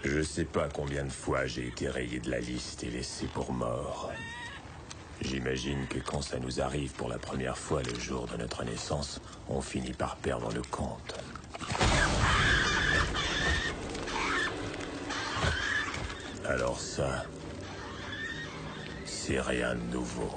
Je sais pas combien de fois j'ai été rayé de la liste et laissé pour mort. J'imagine que quand ça nous arrive pour la première fois le jour de notre naissance, on finit par perdre le compte. Alors ça, c'est rien de nouveau.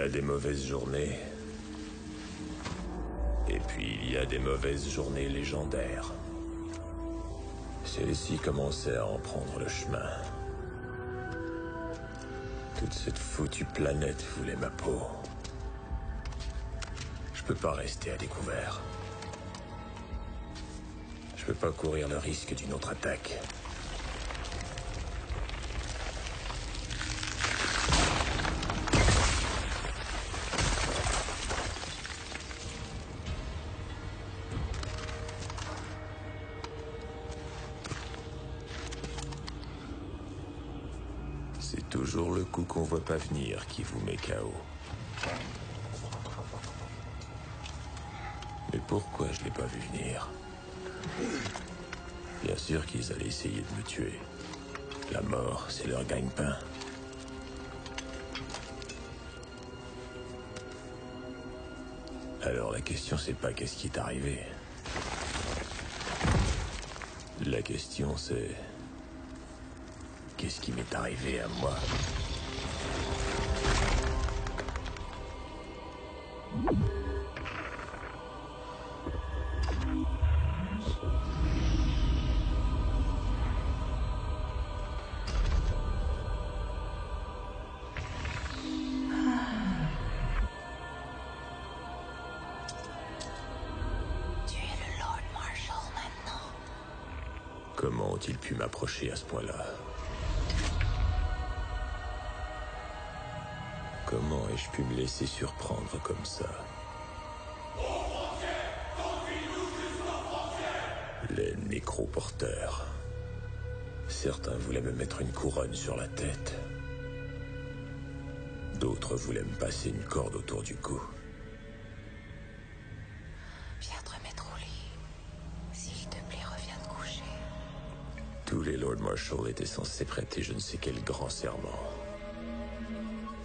a des mauvaises journées. Et puis il y a des mauvaises journées légendaires. Celle-ci commençait à en prendre le chemin. Toute cette foutue planète voulait ma peau. Je peux pas rester à découvert. Je peux pas courir le risque d'une autre attaque. C'est toujours le coup qu'on voit pas venir qui vous met KO. Mais pourquoi je l'ai pas vu venir? Bien sûr qu'ils allaient essayer de me tuer. La mort, c'est leur gagne-pain. Alors la question, c'est pas qu'est-ce qui est arrivé. La question, c'est... qu'est-ce qui m'est arrivé à moi? Comment ont-ils pu m'approcher à ce point-là? Comment ai-je pu me laisser surprendre comme ça? Les nécroporteurs. Certains voulaient me mettre une couronne sur la tête. D'autres voulaient me passer une corde autour du cou. Viens te remettre au lit. S'il te plaît, reviens te coucher. Tous les Lord Marshal étaient censés prêter je ne sais quel grand serment.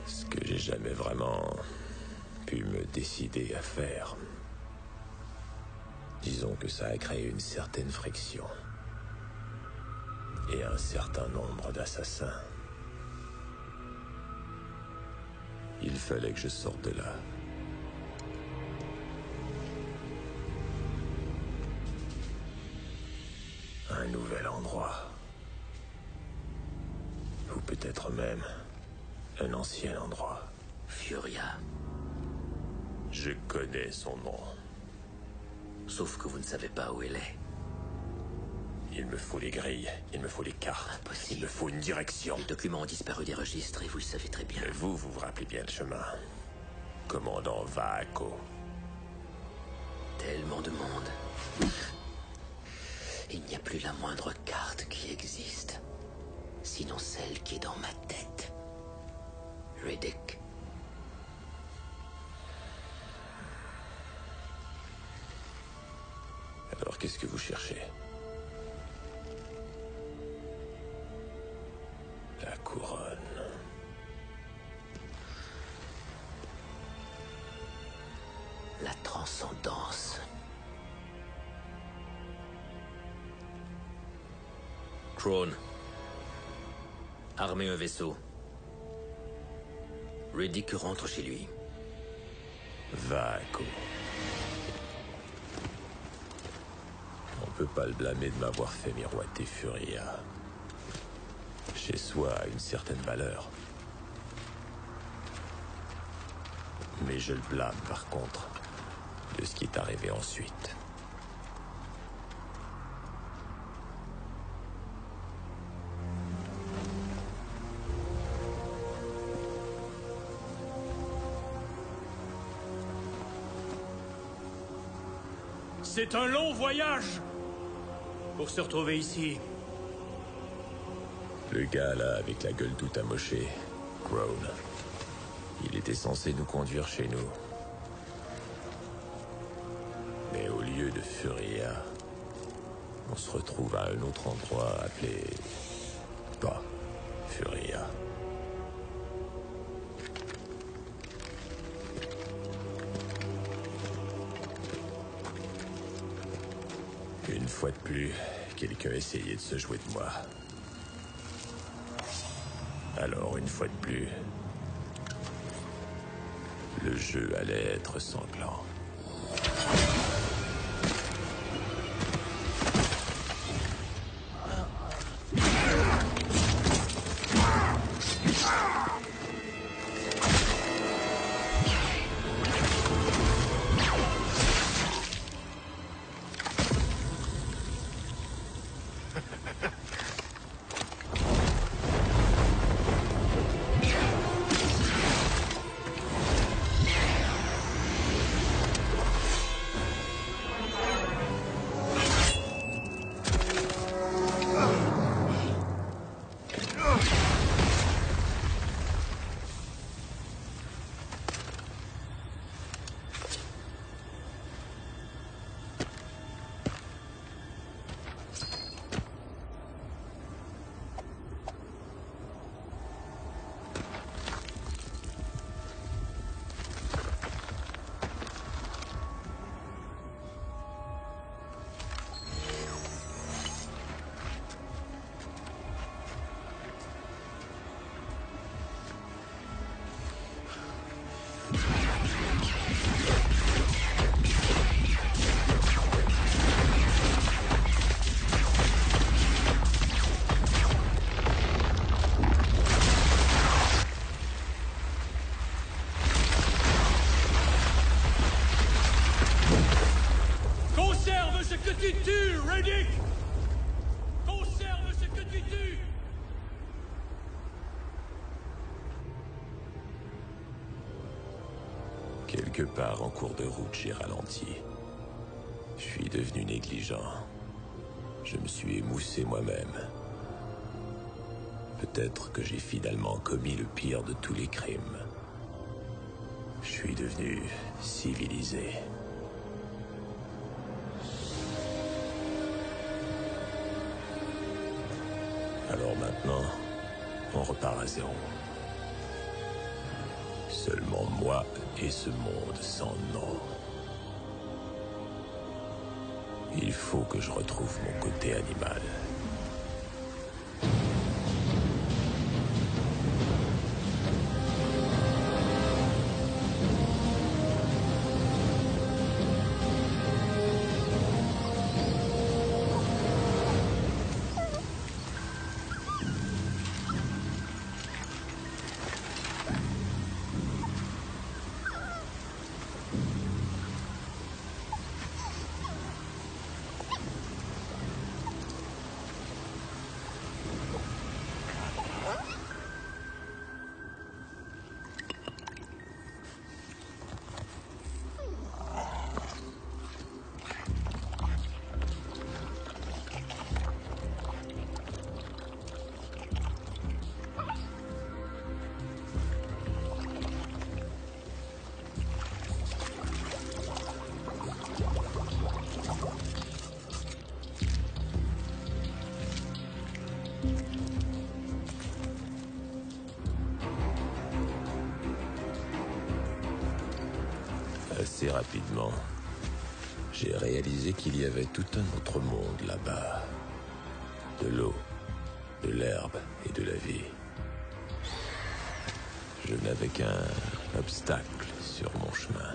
Ce que j'ai jamais vraiment pu me décider à faire. Disons que ça a créé une certaine friction. Et un certain nombre d'assassins. Il fallait que je sorte de là. Un nouvel endroit. Ou peut-être même un ancien endroit. Furia. Je connais son nom. Sauf que vous ne savez pas où elle est. Il me faut les grilles, il me faut les cartes. Impossible. Il me faut une direction. Les documents ont disparu des registres et vous le savez très bien. Mais vous vous rappelez bien le chemin. Commandant Vaako. Tellement de monde. Il n'y a plus la moindre carte qui existe. Sinon celle qui est dans ma tête. Riddick. Alors qu'est-ce que vous cherchez? La couronne. La transcendance. Crone. Armez un vaisseau. Riddick rentre chez lui. Vaako. On peut pas le blâmer de m'avoir fait miroiter Furia. Chez soi a une certaine valeur. Mais je le blâme par contre de ce qui est arrivé ensuite. C'est un long voyage pour se retrouver ici. Le gars là avec la gueule toute amochée, Crone. Il était censé nous conduire chez nous. Mais au lieu de Furia, on se retrouve à un autre endroit appelé... pas Furia. Une fois de plus, quelqu'un essayait de se jouer de moi. Alors, une fois de plus, Le jeu allait être sanglant. Conserve ce que tu tues, Riddick! Conserve ce que tu tues! Quelque part en cours de route, j'ai ralenti. Je suis devenu négligent. Je me suis émoussé moi-même. Peut-être que j'ai finalement commis le pire de tous les crimes. Je suis devenu civilisé. Alors maintenant, on repart à zéro. Seulement moi et ce monde sans nom. Il faut que je retrouve mon côté animal. Assez rapidement, j'ai réalisé qu'il y avait tout un autre monde là-bas. De l'eau, de l'herbe et de la vie. Je n'avais qu'un obstacle sur mon chemin.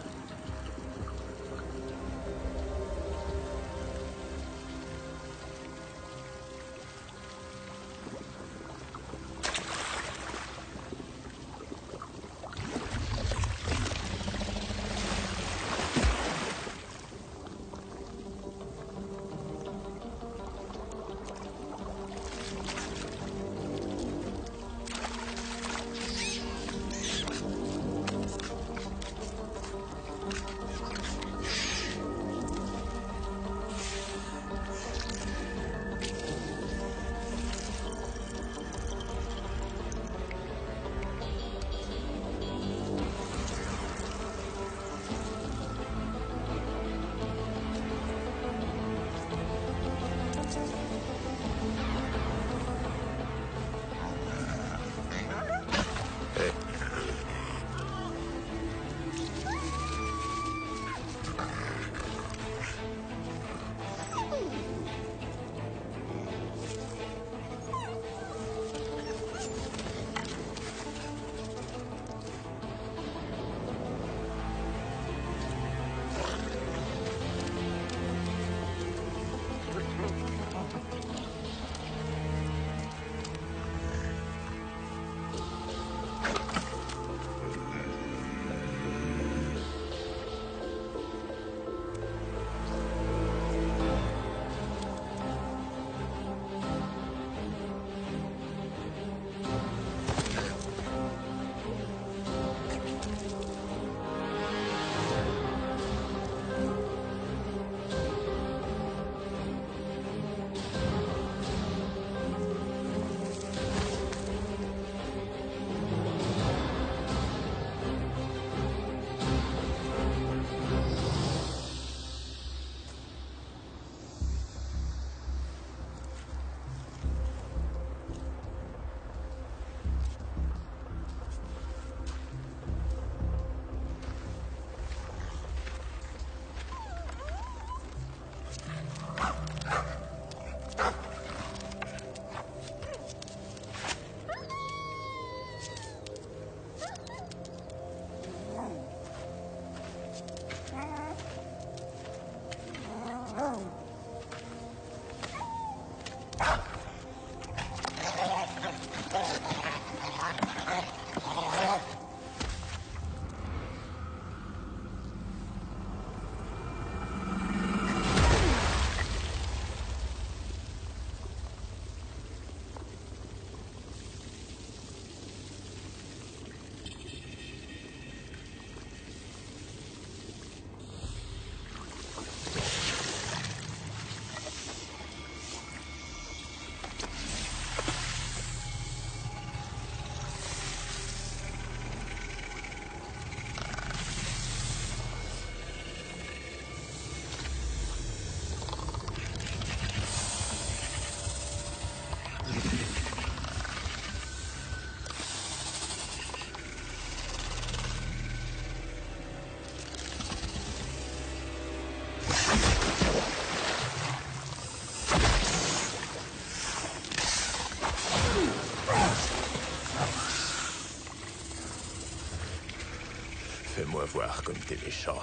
Fais-moi voir comme t'es méchant.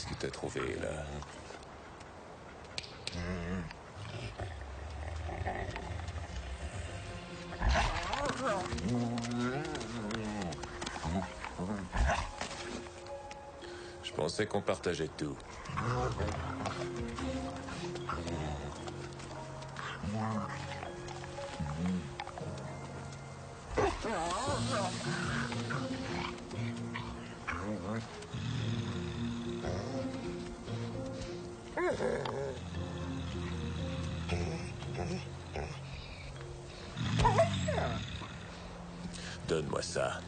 Qu'est-ce que t'as trouvé, là? Je pensais qu'on partageait tout. Donne-moi ça.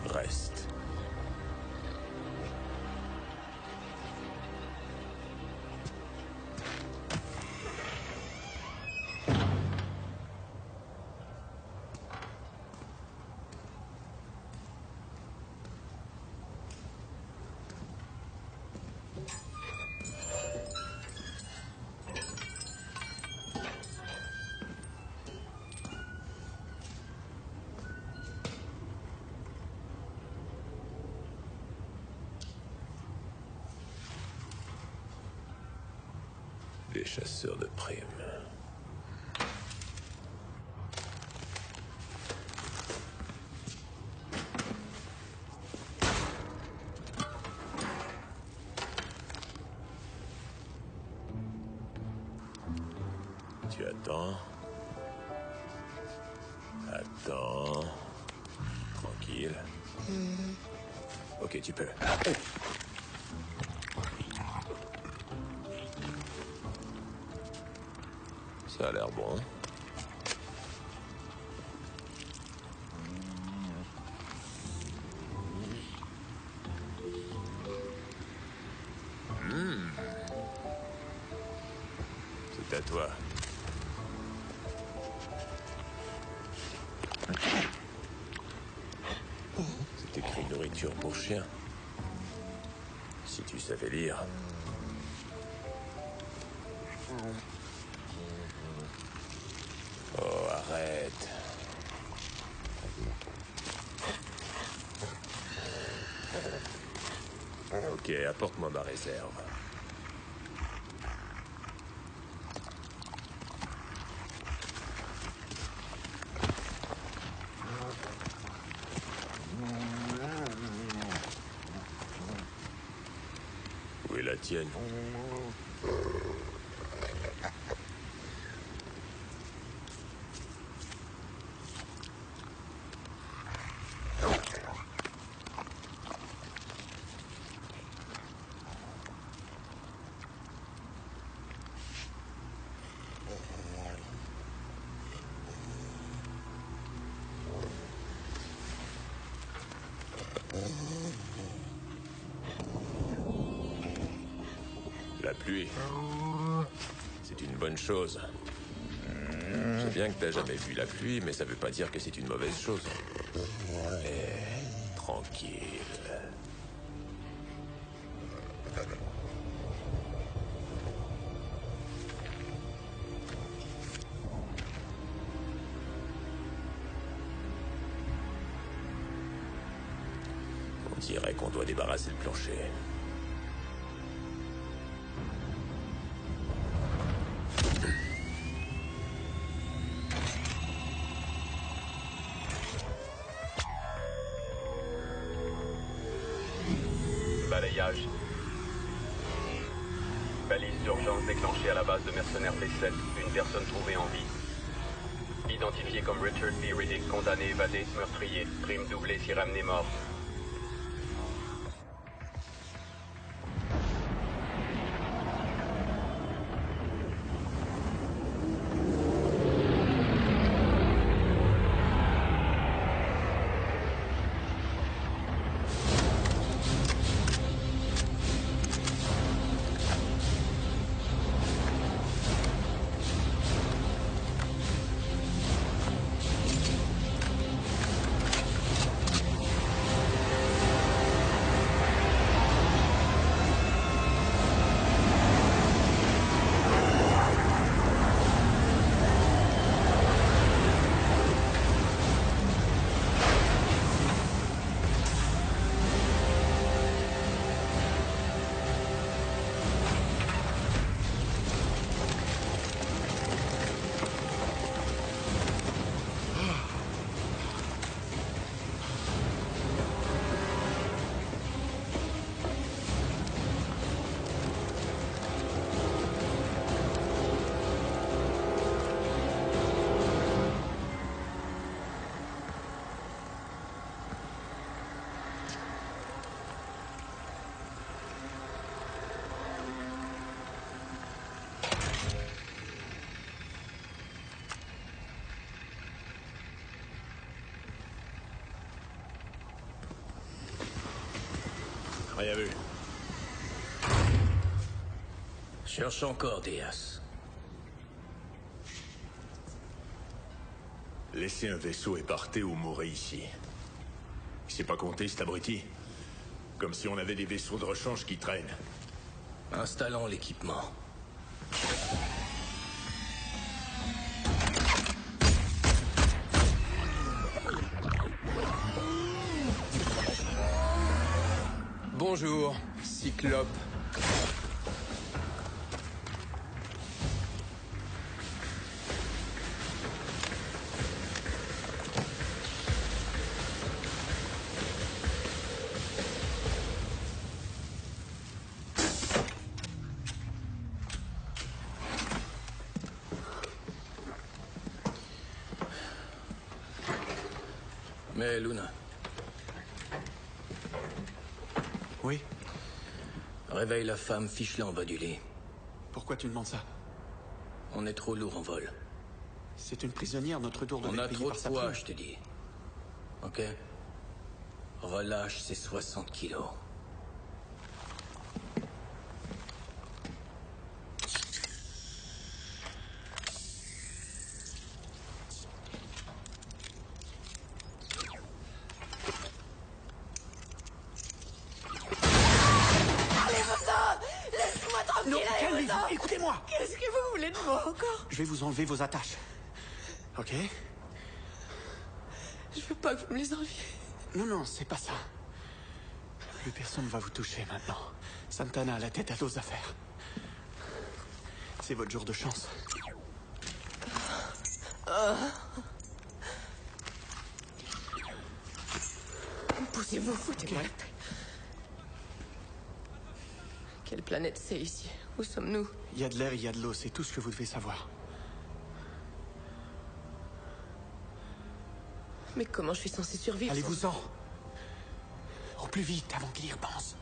Reste. Les chasseurs de primes. Tu attends. Attends. Tranquille. Ok, tu peux. Ça a l'air bon. C'est à toi. C'est écrit nourriture pour chien. Si tu savais lire. Oh, arrête. Ok, apporte-moi ma réserve. Où est la tienne? La pluie. C'est une bonne chose. Je sais bien que t'as jamais vu la pluie, mais ça veut pas dire que c'est une mauvaise chose. Mais tranquille. On dirait qu'on doit débarrasser le plancher. Balayage. Balise. Mercenaires P7, une personne trouvée en vie. Identifié comme Richard P. Riddick, condamné évadé, meurtrier. Prime doublée si ramené mort. Rien vu. Cherche encore, Diaz. Laissez un vaisseau et partez ou mourrez ici. C'est pas compté, cet abruti. Comme si on avait des vaisseaux de rechange qui traînent. Installons l'équipement. Bonjour, Cyclope. Mais Luna, Oui? réveille la femme, fiche-la en bas du lit. Pourquoi tu demandes ça? On est trop lourd en vol. C'est une prisonnière, notre tour de On a payer trop par de sa poids, prime. je te dis. Ok? Relâche ces 60 kilos. Laisse-moi tranquille, Non, allez-vous-en. calmez-vous, écoutez-moi! Qu'est-ce que vous voulez de moi encore? Je vais vous enlever vos attaches. Ok? Je veux pas que vous me les enleviez. Non, non, c'est pas ça. Plus personne va vous toucher maintenant. Santana a la tête à d'autres affaires. C'est votre jour de chance. Poussez-vous, foutez-moi la paix. Quelle planète c'est ici? Où sommes-nous? Il y a de l'air, il y a de l'eau, c'est tout ce que vous devez savoir. Mais comment je suis censée survivre? Allez-vous-en! Au plus vite, avant qu'il y repense.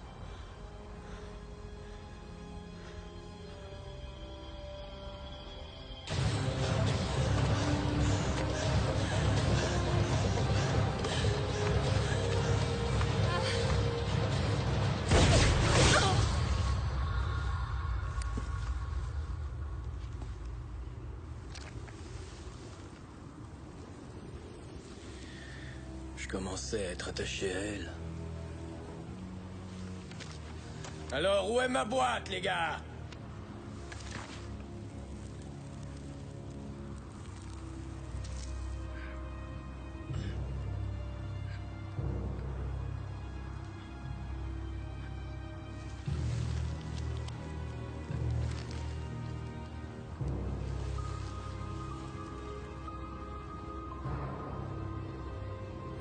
Je commençais à être attaché à elle. Alors, où est ma boîte, les gars?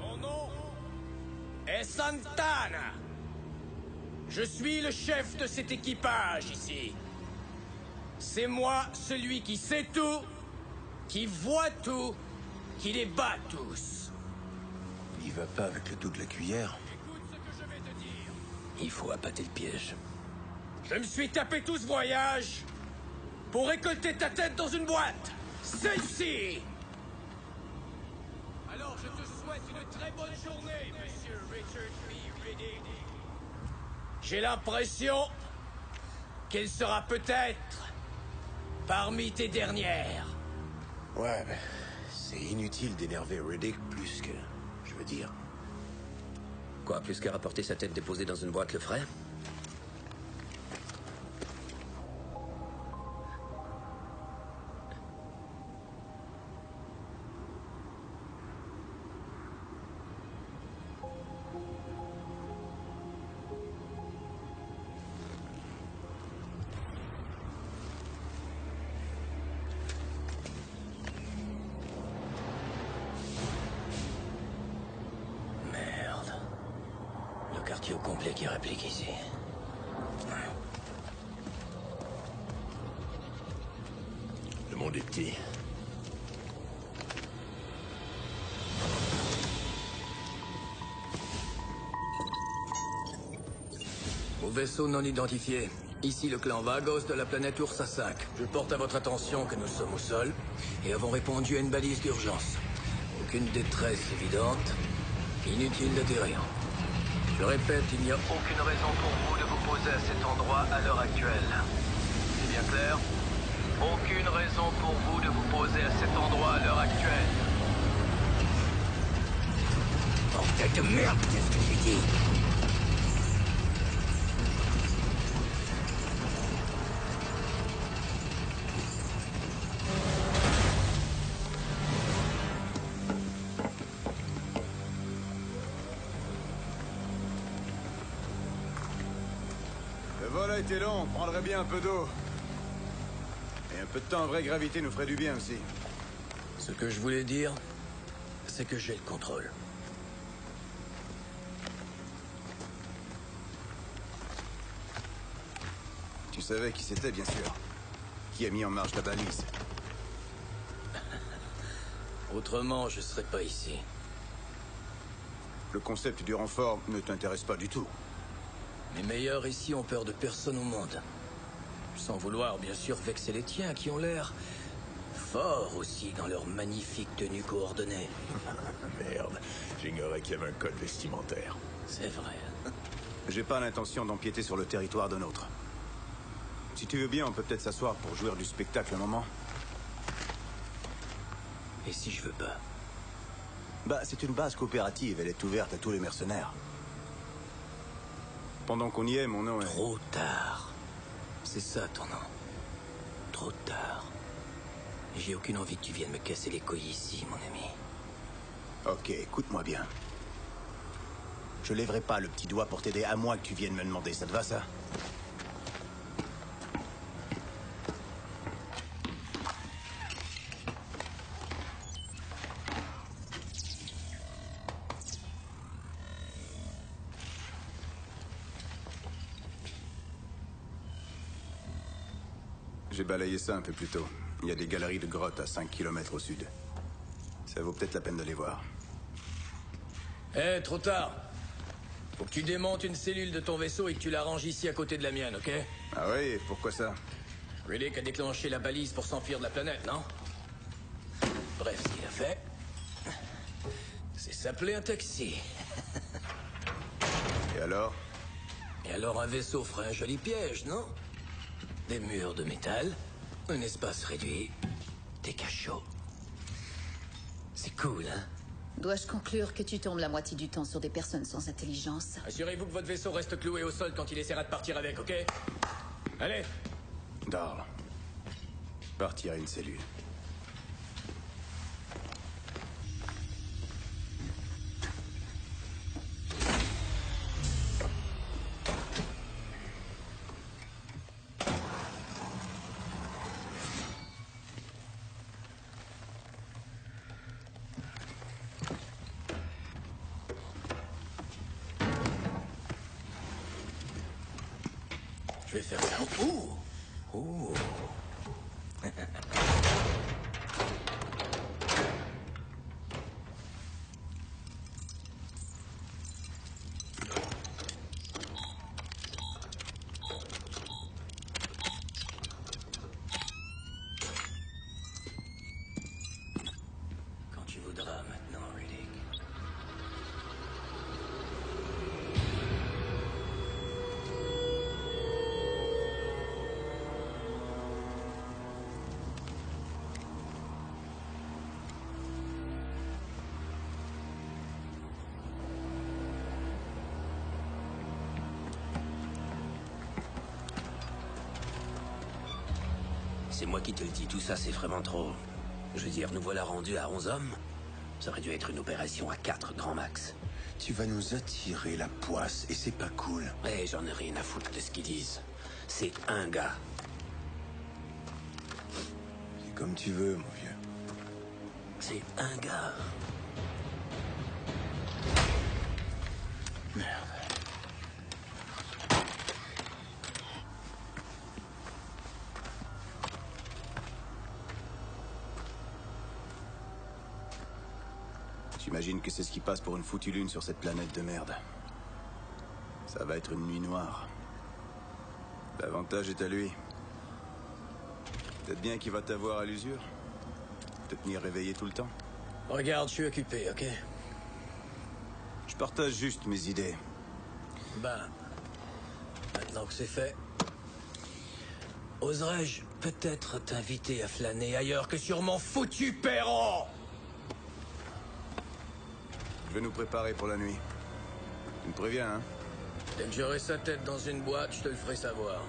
Mon nom est Santana. Je suis le chef de cet équipage ici. C'est moi, celui qui sait tout, qui voit tout, qui les bat tous. Il va pas avec le dos de la cuillère. Écoute ce que je vais te dire. Il faut appâter le piège. Je me suis tapé tout ce voyage pour récolter ta tête dans une boîte. Celle-ci. Alors je te souhaite une très bonne journée, monsieur Richard B. Riddick. J'ai l'impression qu'elle sera peut-être parmi tes dernières. Ouais, mais c'est inutile d'énerver Riddick plus que... Je veux dire... Quoi, plus qu'à rapporter sa tête déposée dans une boîte le ferait? Merde. Le quartier au complet qui réplique ici. Le monde est petit. Au vaisseau non identifié. Ici le clan Vagos de la planète Ursa 5. Je porte à votre attention que nous sommes au sol et avons répondu à une balise d'urgence. Aucune détresse évidente. Inutile d'atterrir. Je répète, il n'y a aucune raison pour vous de vous poser à cet endroit à l'heure actuelle. C'est bien clair? Aucune raison pour vous de vous poser à cet endroit à l'heure actuelle. Bordel de merde, qu'est-ce que j'ai dit? Le vol a été long, on prendrait bien un peu d'eau. Et un peu de temps en vraie gravité nous ferait du bien aussi. Ce que je voulais dire, c'est que j'ai le contrôle. Tu savais qui c'était, bien sûr. Qui a mis en marche la balise. Autrement, je serais pas ici. Le concept du renfort ne t'intéresse pas du tout. Les meilleurs ici ont peur de personne au monde. Sans vouloir, bien sûr, vexer les tiens, qui ont l'air forts aussi dans leur magnifique tenue coordonnée. Merde, j'ignorais qu'il y avait un code vestimentaire. C'est vrai. J'ai pas l'intention d'empiéter sur le territoire d'un autre. Si tu veux bien, on peut peut-être s'asseoir pour jouir du spectacle un moment. Et si je veux pas? Bah, c'est une base coopérative, elle est ouverte à tous les mercenaires. Pendant qu'on y est, mon nom est... Trop tard. C'est ça ton nom. Trop tard. J'ai aucune envie que tu viennes me casser les couilles ici, mon ami. Ok, écoute-moi bien. Je lèverai pas le petit doigt pour t'aider à moins que tu viennes me demander, ça te va ça? J'ai balayé ça un peu plus tôt. Il y a des galeries de grottes à 5 km au sud. Ça vaut peut-être la peine de les voir. Trop tard. Faut que tu démontes une cellule de ton vaisseau et que tu la ranges ici à côté de la mienne, ok? Ah oui, pourquoi ça? Riddick a déclenché la balise pour s'enfuir de la planète, non? Bref, ce qu'il a fait, c'est s'appeler un taxi. Et alors? Et alors un vaisseau ferait un joli piège, non? Des murs de métal, un espace réduit, des cachots. C'est cool, hein? Dois-je conclure que tu tombes la moitié du temps sur des personnes sans intelligence? Assurez-vous que votre vaisseau reste cloué au sol quand il essaiera de partir avec, ok? Allez! Darl. Partir à une cellule. Je vais faire ça. Ouh! Ouh! C'est moi qui te le dis, tout ça c'est vraiment trop... Je veux dire, nous voilà rendus à 11 hommes. Ça aurait dû être une opération à 4 grand max. Tu vas nous attirer la poisse et c'est pas cool. Eh, j'en ai rien à foutre de ce qu'ils disent. C'est un gars. C'est comme tu veux, mon vieux. C'est un gars. Merde. J'imagine que c'est ce qui passe pour une foutue lune sur cette planète de merde. Ça va être une nuit noire. L'avantage est à lui. Peut-être bien qu'il va t'avoir à l'usure. Te tenir réveillé tout le temps. Regarde, je suis occupé, ok? Je partage juste mes idées. Ben, maintenant que c'est fait, oserais-je peut-être t'inviter à flâner ailleurs que sur mon foutu perron? Je vais nous préparer pour la nuit. Tu me préviens, hein? Dès que j'aurai sa tête dans une boîte, je te le ferai savoir.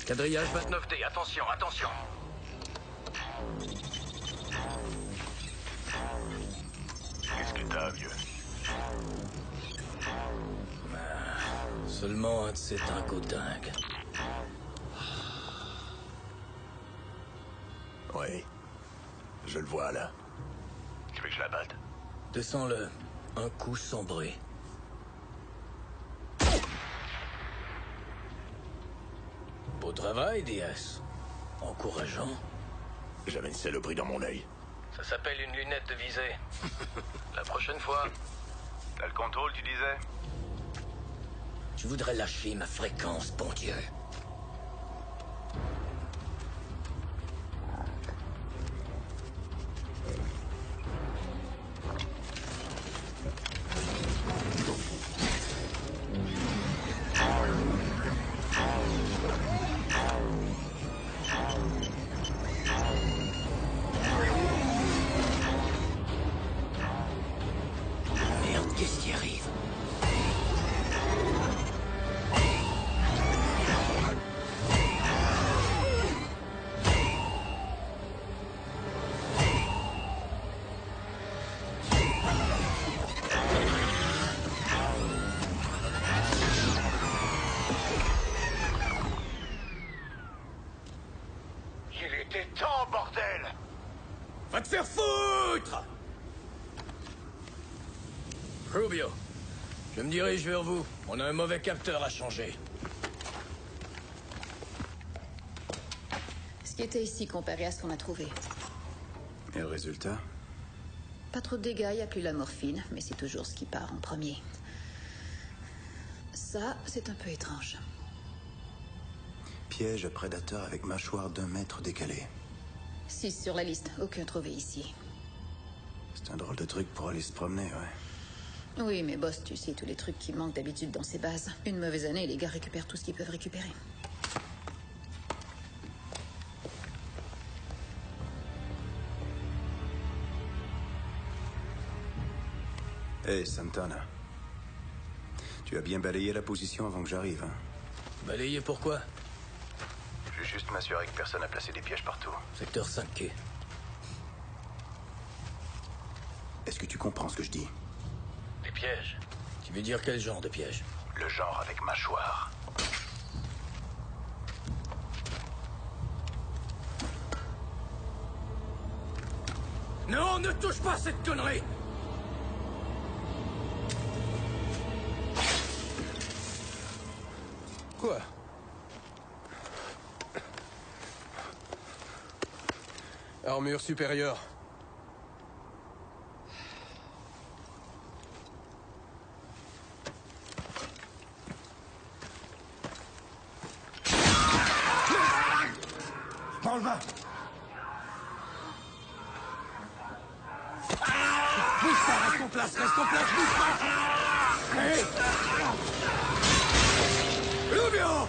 Quadrillage 29D, attention, attention. Qu'est-ce que t'as, vieux? Seulement un de ces dingos dingues. Oui. Je le vois, là. Tu veux que je la batte? Descends-le. Un coup sans bruit. Beau travail, DS. Encourageant. J'avais une saloperie dans mon œil. Ça s'appelle une lunette de visée. La prochaine fois, T'as le contrôle, tu disais? je voudrais lâcher ma fréquence, bon Dieu. Merde, qu'est-ce qui arrive? Il était temps, bordel! Va te faire foutre! Rubio, je me dirige vers vous. On a un mauvais capteur à changer. Ce qui était ici comparé à ce qu'on a trouvé. Et le résultat? Pas trop de dégâts, il n'y a plus la morphine, mais c'est toujours ce qui part en premier. Ça, c'est un peu étrange. Piège à prédateur avec mâchoire d'1 mètre décalée. 6 sur la liste, aucun trouvé ici. C'est un drôle de truc pour aller se promener, ouais. Oui, mais boss, tu sais tous les trucs qui manquent d'habitude dans ces bases. Une mauvaise année, les gars récupèrent tout ce qu'ils peuvent récupérer. Hé, Santana. Tu as bien balayé la position avant que j'arrive, hein? Balayé pourquoi? Je vais juste m'assurer que personne n'a placé des pièges partout. Secteur 5Q. Est-ce que tu comprends ce que je dis? Des pièges? Tu veux dire quel genre de piège? Le genre avec mâchoire. Non, ne touche pas à cette connerie! Quoi? Armure supérieure. Prends-le-bas! Pousse, place, reste en place, bouge pas. Hey. Lumio!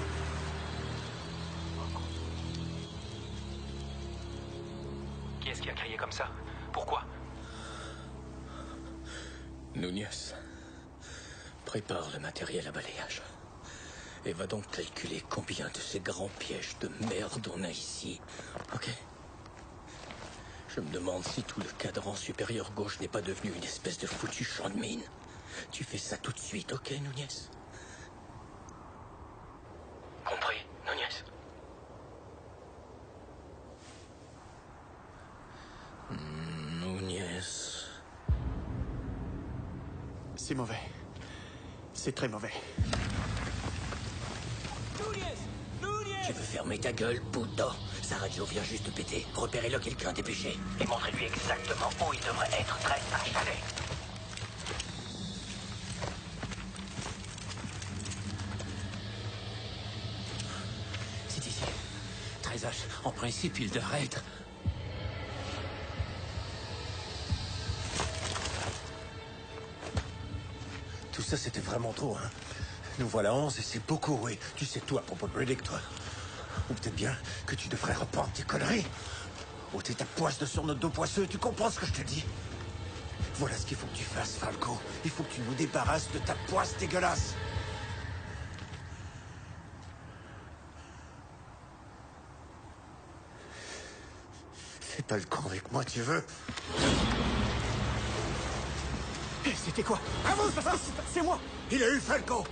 Qui est-ce qui a crié comme ça? Pourquoi? Núñez, prépare le matériel à balayage. Et va donc calculer combien de ces grands pièges de merde on a ici. Ok? Je me demande si tout le cadran supérieur gauche n'est pas devenu une espèce de foutu champ de mine. Tu fais ça tout de suite, ok, Núñez? Compris, Núñez. Núñez. C'est mauvais. C'est très mauvais. Tu veux fermer ta gueule, puto? Sa radio vient juste de péter. Repérez-le quelqu'un, dépêchez. Et montrez-lui exactement où il devrait être. 13 à chalet. C'est ici. 13H, en principe, il devrait être... Tout ça, c'était vraiment trop, hein. Nous voilà 11 et c'est beaucoup, oui. Tu sais tout à propos de Riddick, toi. Ou peut-être bien que tu devrais reprendre tes conneries. Ôter ta poisse de sur notre dos poisseux, tu comprends ce que je te dis? Voilà ce qu'il faut que tu fasses, Falco. Il faut que tu nous débarrasses de ta poisse dégueulasse. Fais pas le con avec moi, tu veux? C'était quoi? Ah vous, c'est moi! Il a eu Falco!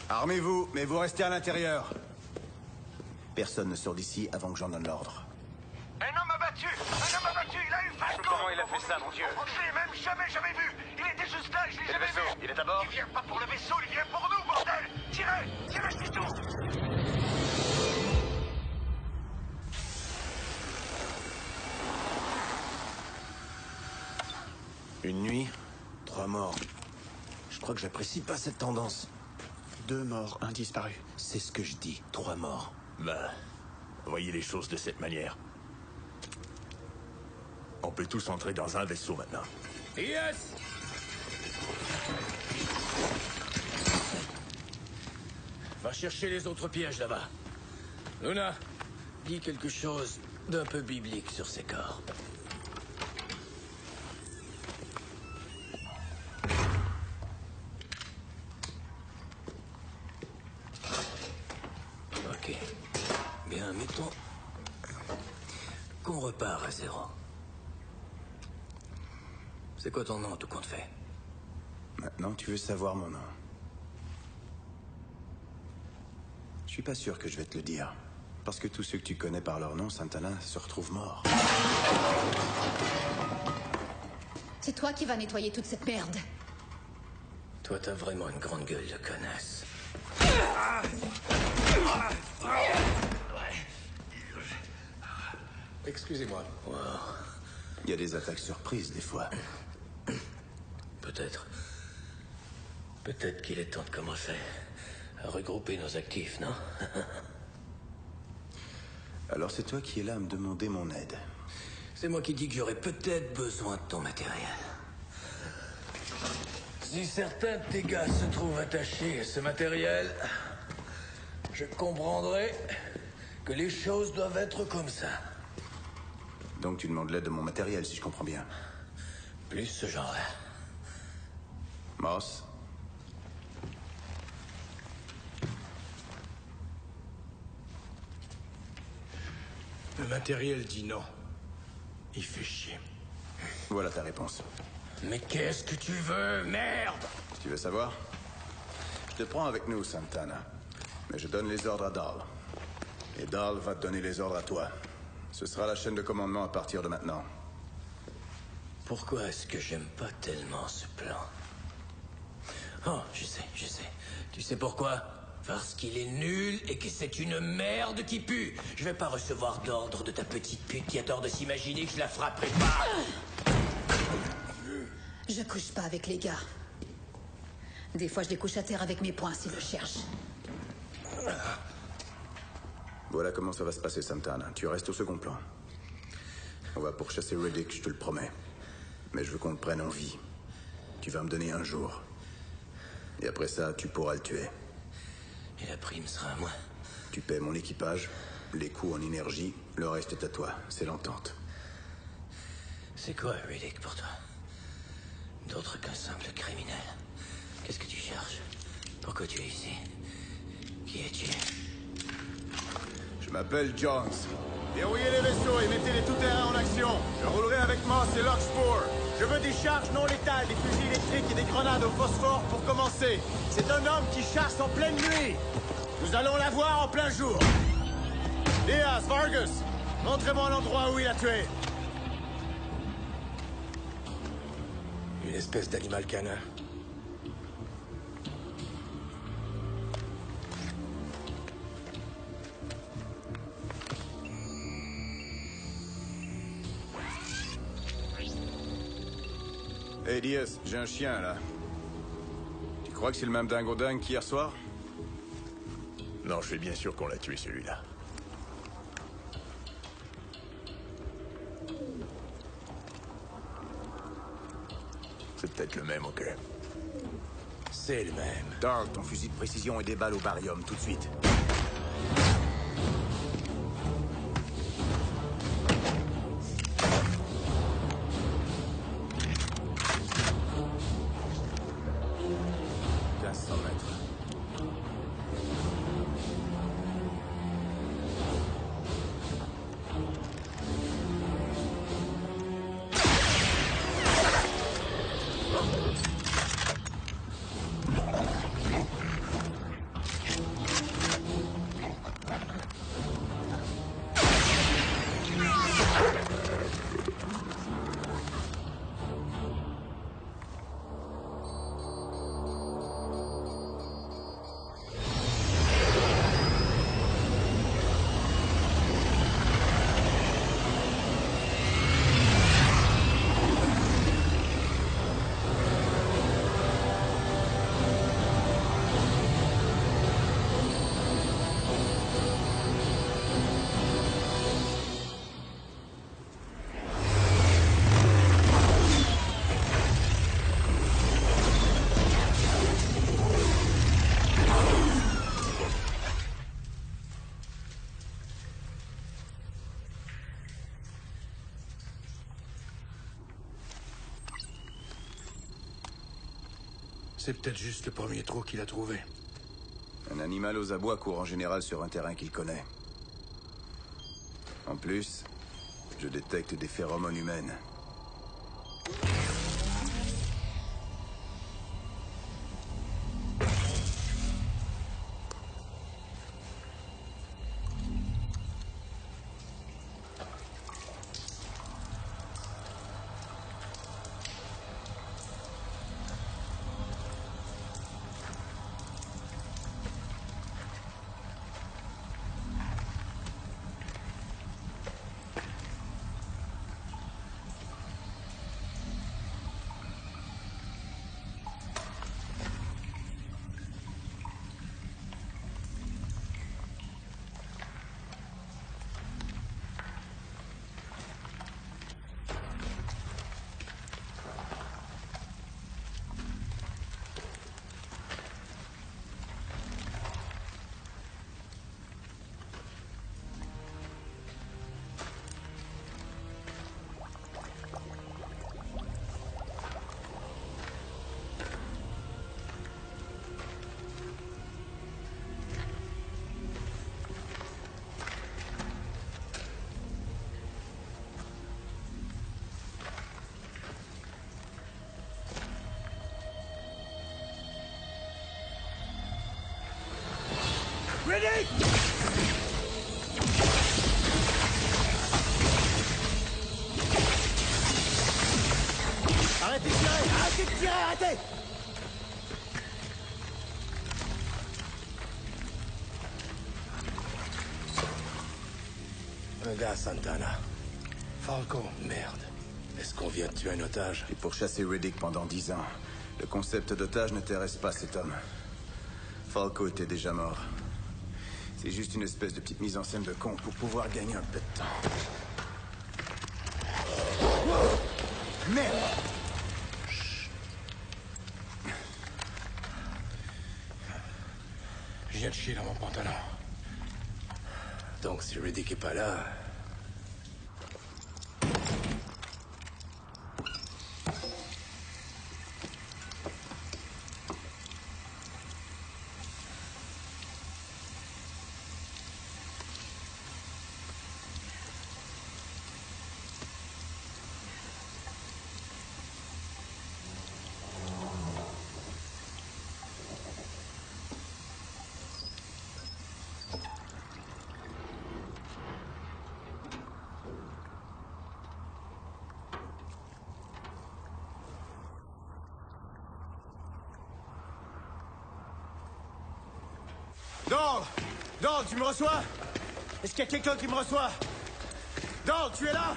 Armez-vous, mais vous restez à l'intérieur. Personne ne sort d'ici avant que j'en donne l'ordre. Un homme abattu! Un homme abattu! Il a eu Falco! Comment il a fait ça, mon Dieu? On ne l'ai même jamais vu! Il était juste là, je l'ai jamais vu! Il est à bord? Il vient pas pour le vaisseau, il vient pour nous, bordel! Tirez! Tirez, c'est tout! Une nuit, 3 morts. Je crois que j'apprécie pas cette tendance. 2 morts, 1 disparu. C'est ce que je dis, 3 morts. Bah, voyez les choses de cette manière. On peut tous entrer dans un vaisseau maintenant. Yes! Va chercher les autres pièges là-bas. Luna, dis quelque chose d'un peu biblique sur ces corps. Ok. Bien, mettons qu'on repart à 0. C'est quoi ton nom, tout compte fait? Maintenant, tu veux savoir mon nom. Je suis pas sûr que je vais te le dire. Parce que tous ceux que tu connais par leur nom, Santana, se retrouvent morts. C'est toi qui vas nettoyer toute cette merde. Toi, t'as vraiment une grande gueule de connasse. Excusez-moi. Wow. Il y a des attaques surprises, des fois. Peut-être. Peut-être qu'il est temps de commencer à regrouper nos actifs, non? Alors c'est toi qui es là à me demander mon aide. C'est moi qui dis que j'aurais peut-être besoin de ton matériel. Si certains de tes gars se trouvent attachés à ce matériel, je comprendrai que les choses doivent être comme ça. Donc tu demandes l'aide de mon matériel, si je comprends bien. Plus ce genre-là. Moss? Le matériel dit non. Il fait chier. Voilà ta réponse. Mais qu'est-ce que tu veux, merde? Tu veux savoir? Je te prends avec nous, Santana. Mais je donne les ordres à Dahl. Et Dahl va te donner les ordres à toi. Ce sera la chaîne de commandement à partir de maintenant. Pourquoi est-ce que j'aime pas tellement ce plan? Oh, je sais. Tu sais pourquoi? Parce qu'il est nul et que c'est une merde qui pue. Je vais pas recevoir d'ordre de ta petite pute qui a tort de s'imaginer que je la frapperai pas. Je couche pas avec les gars. Des fois, je les couche à terre avec mes poings s'ils le cherchent. Voilà comment ça va se passer, Santana. Tu restes au second plan. On va pourchasser Riddick, je te le promets. Mais je veux qu'on le prenne en vie. Tu vas me donner un jour. Et après ça, tu pourras le tuer. Et la prime sera à moi. Tu paies mon équipage, les coûts en énergie, le reste est à toi. C'est l'entente. C'est quoi, Riddick, pour toi? D'autre qu'un simple criminel. Qu'est-ce que tu cherches? Pourquoi tu es ici? Qui es-tu? Je m'appelle Jones. Dérouillez les vaisseaux et mettez les tout-terrains en action. Je roulerai avec Moss et Larkspur. Je veux des charges non létales, des fusils électriques et des grenades au phosphore pour commencer. C'est un homme qui chasse en pleine nuit. Nous allons la voir en plein jour. Diaz, Vargas, montrez-moi l'endroit où il a tué. Une espèce d'animal canin. Hey Diaz, j'ai un chien là. Tu crois que c'est le même dingo-dingue qu'hier soir? Non, je suis bien sûr qu'on l'a tué celui-là. C'est peut-être le même, ok. C'est le même. Dark, ton fusil de précision et des balles au barium, tout de suite. C'est peut-être juste le premier trou qu'il a trouvé. Un animal aux abois court en général sur un terrain qu'il connaît. En plus, je détecte des phéromones humaines. Riddick! Arrêtez de tirer! Arrêtez de tirer! Arrêtez! Un gars, Santana. Falco, merde. Est-ce qu'on vient de tuer un otage? Et pour chasser Riddick pendant 10 ans. Le concept d'otage n'intéresse pas cet homme. Falco était déjà mort. C'est juste une espèce de petite mise en scène de con pour pouvoir gagner un peu de temps. Merde! Je viens de chier dans mon pantalon. Donc si Riddick est pas là... Dog, tu me reçois? Est-ce qu'il y a quelqu'un qui me reçoit? Dog, tu es là?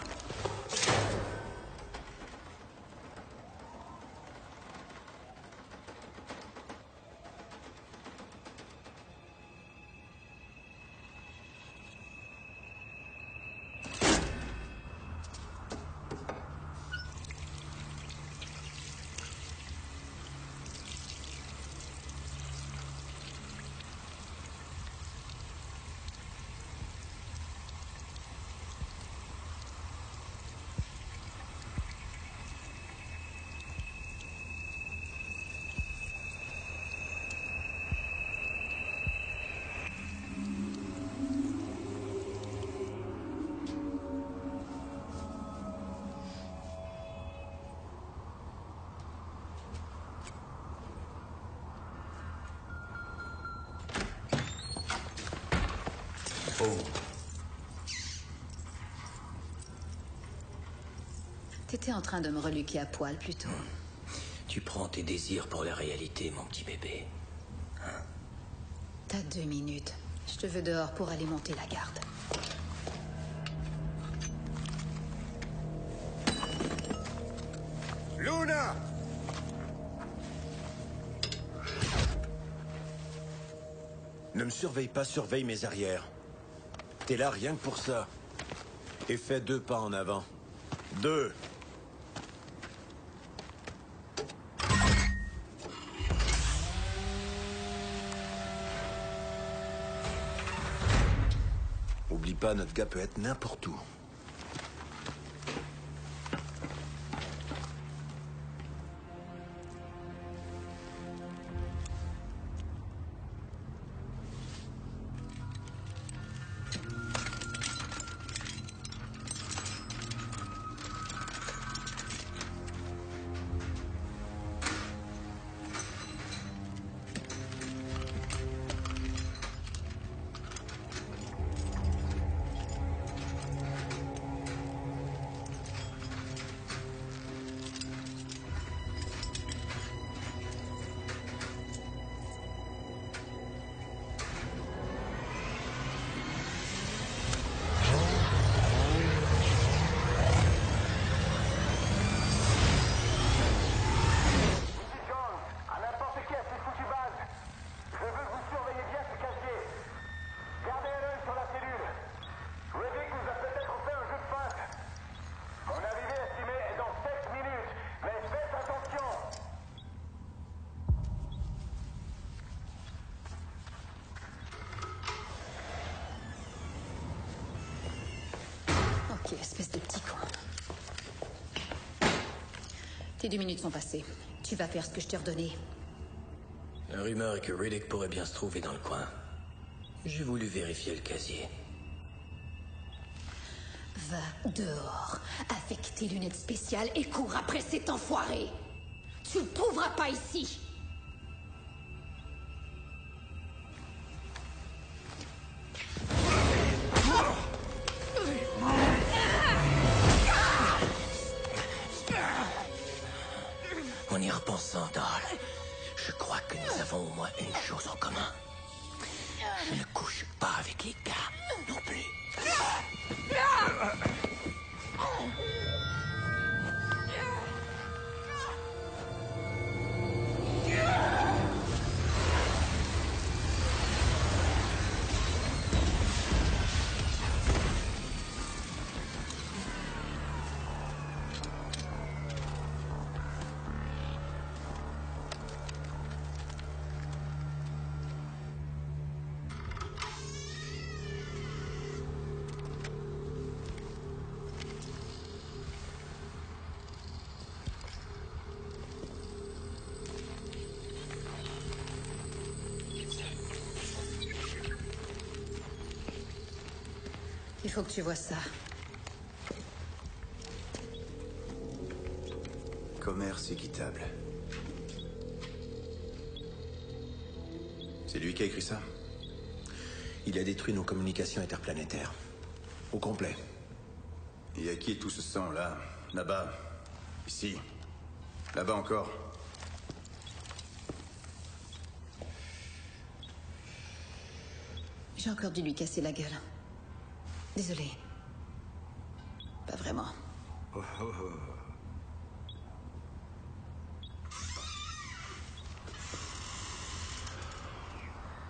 Oh. T'étais en train de me reluquer à poil, plutôt. Tu prends tes désirs pour la réalité, mon petit bébé. Hein? T'as 2 minutes. Je te veux dehors pour aller monter la garde. Luna! Ne me surveille pas, surveille mes arrières. T'es là rien que pour ça. Et fais 2 pas en avant. 2. Oublie pas, notre gars peut être n'importe où. Ok, espèce de petit con. Tes 2 minutes sont passées. Tu vas faire ce que je t'ai ordonné. La rumeur est que Riddick pourrait bien se trouver dans le coin. J'ai voulu vérifier le casier. Va dehors avec tes lunettes spéciales et cours après cet enfoiré. Tu le trouveras pas ici. En y repensant, Dahl, je crois que nous avons au moins une chose en commun. Je ne couche pas avec les gars, non plus. faut que tu vois ça. Commerce équitable. C'est lui qui a écrit ça? Il a détruit nos communications interplanétaires. Au complet. Et à qui est tout ce sang, là? Là-bas? Ici? Là-bas encore? J'ai encore dû lui casser la gueule. Désolée. Pas vraiment. Oh, oh, oh.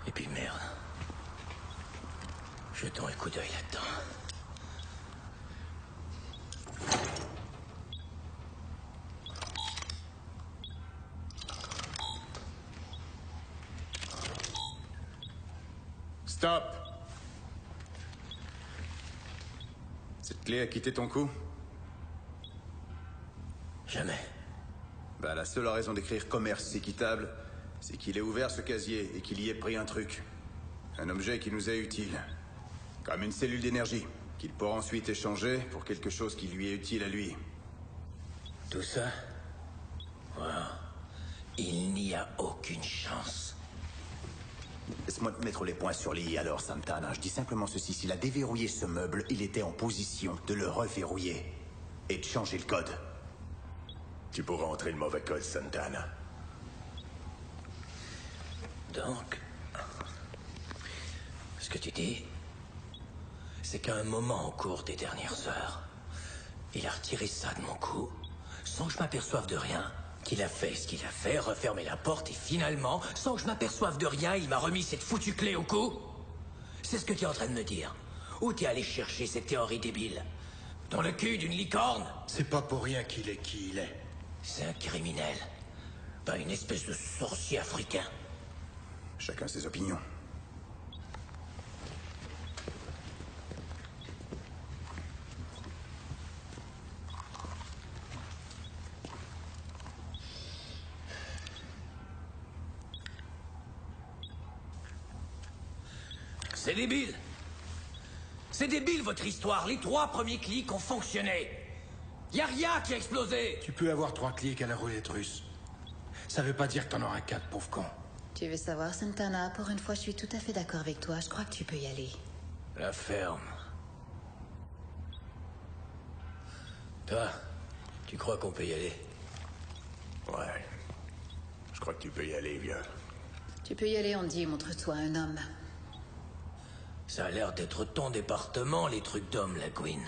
Et puis merde. Jetons un coup d'œil là-dedans. Stop! Cette clé a quitté ton cou? Jamais. Bah, la seule raison d'écrire commerce équitable, c'est qu'il ait ouvert ce casier et qu'il y ait pris un truc. Un objet qui nous est utile. Comme une cellule d'énergie, qu'il pourra ensuite échanger pour quelque chose qui lui est utile à lui. Tout ça? Wow. Il n'y a aucune chance. Laisse-moi te mettre les points sur les i alors, Santana. Je dis simplement ceci. S'il a déverrouillé ce meuble, il était en position de le reverrouiller. Et de changer le code. Tu pourras entrer le mauvais code, Santana. Donc, ce que tu dis, c'est qu'à un moment au cours des dernières heures, il a retiré ça de mon cou, sans que je m'aperçoive de rien, qu'il a fait ce qu'il a fait, refermé la porte, et finalement, sans que je m'aperçoive de rien, il m'a remis cette foutue clé au cou. C'est ce que tu es en train de me dire. Où t'es allé chercher cette théorie débile? Dans le cul d'une licorne? C'est pas pour rien qu'il est qui il est. C'est un criminel. Pas une espèce de sorcier africain. Chacun ses opinions. C'est débile. C'est débile, votre histoire. Les 3 premiers clics ont fonctionné. Y a rien qui a explosé. Tu peux avoir 3 clics à la roulette russe. Ça veut pas dire que t'en auras 4, pauvre con. Tu veux savoir, Santana, pour une fois, je suis tout à fait d'accord avec toi. Je crois que tu peux y aller. La ferme. Toi, tu crois qu'on peut y aller? Ouais. Je crois que tu peux y aller, vieux. Tu peux y aller, on dit, montre-toi un homme. Ça a l'air d'être ton département, les trucs d'hommes, la Gwyn.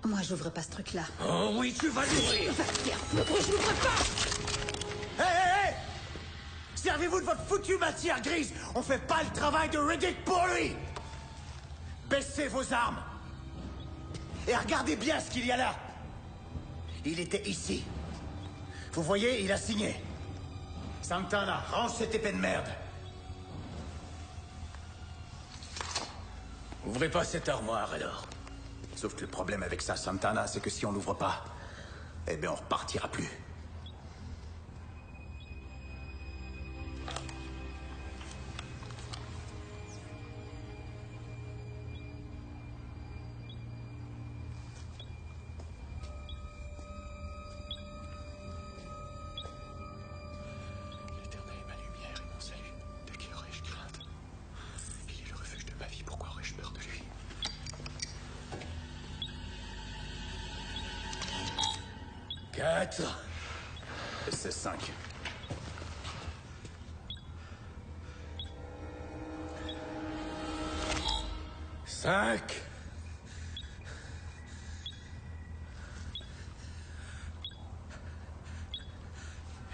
Moi, j'ouvre pas ce truc-là. Oh oui, tu vas l'ouvrir! Va te faire foutre, je l'ouvre pas! Hé, hé, hé! Servez-vous de votre foutue matière grise. On fait pas le travail de Riddick pour lui. Baissez vos armes. Et regardez bien ce qu'il y a là. Il était ici. Vous voyez, il a signé. Santana, range cette épée de merde. Ouvrez pas cette armoire, alors. Sauf que le problème avec ça, Santana, c'est que si on l'ouvre pas, eh bien on repartira plus. L'Éternel est ma lumière et mon salut. De qui aurais-je crainte? Il est le refuge de ma vie, pourquoi aurais-je peur de lui? Quatre. C'est 5. Cinq.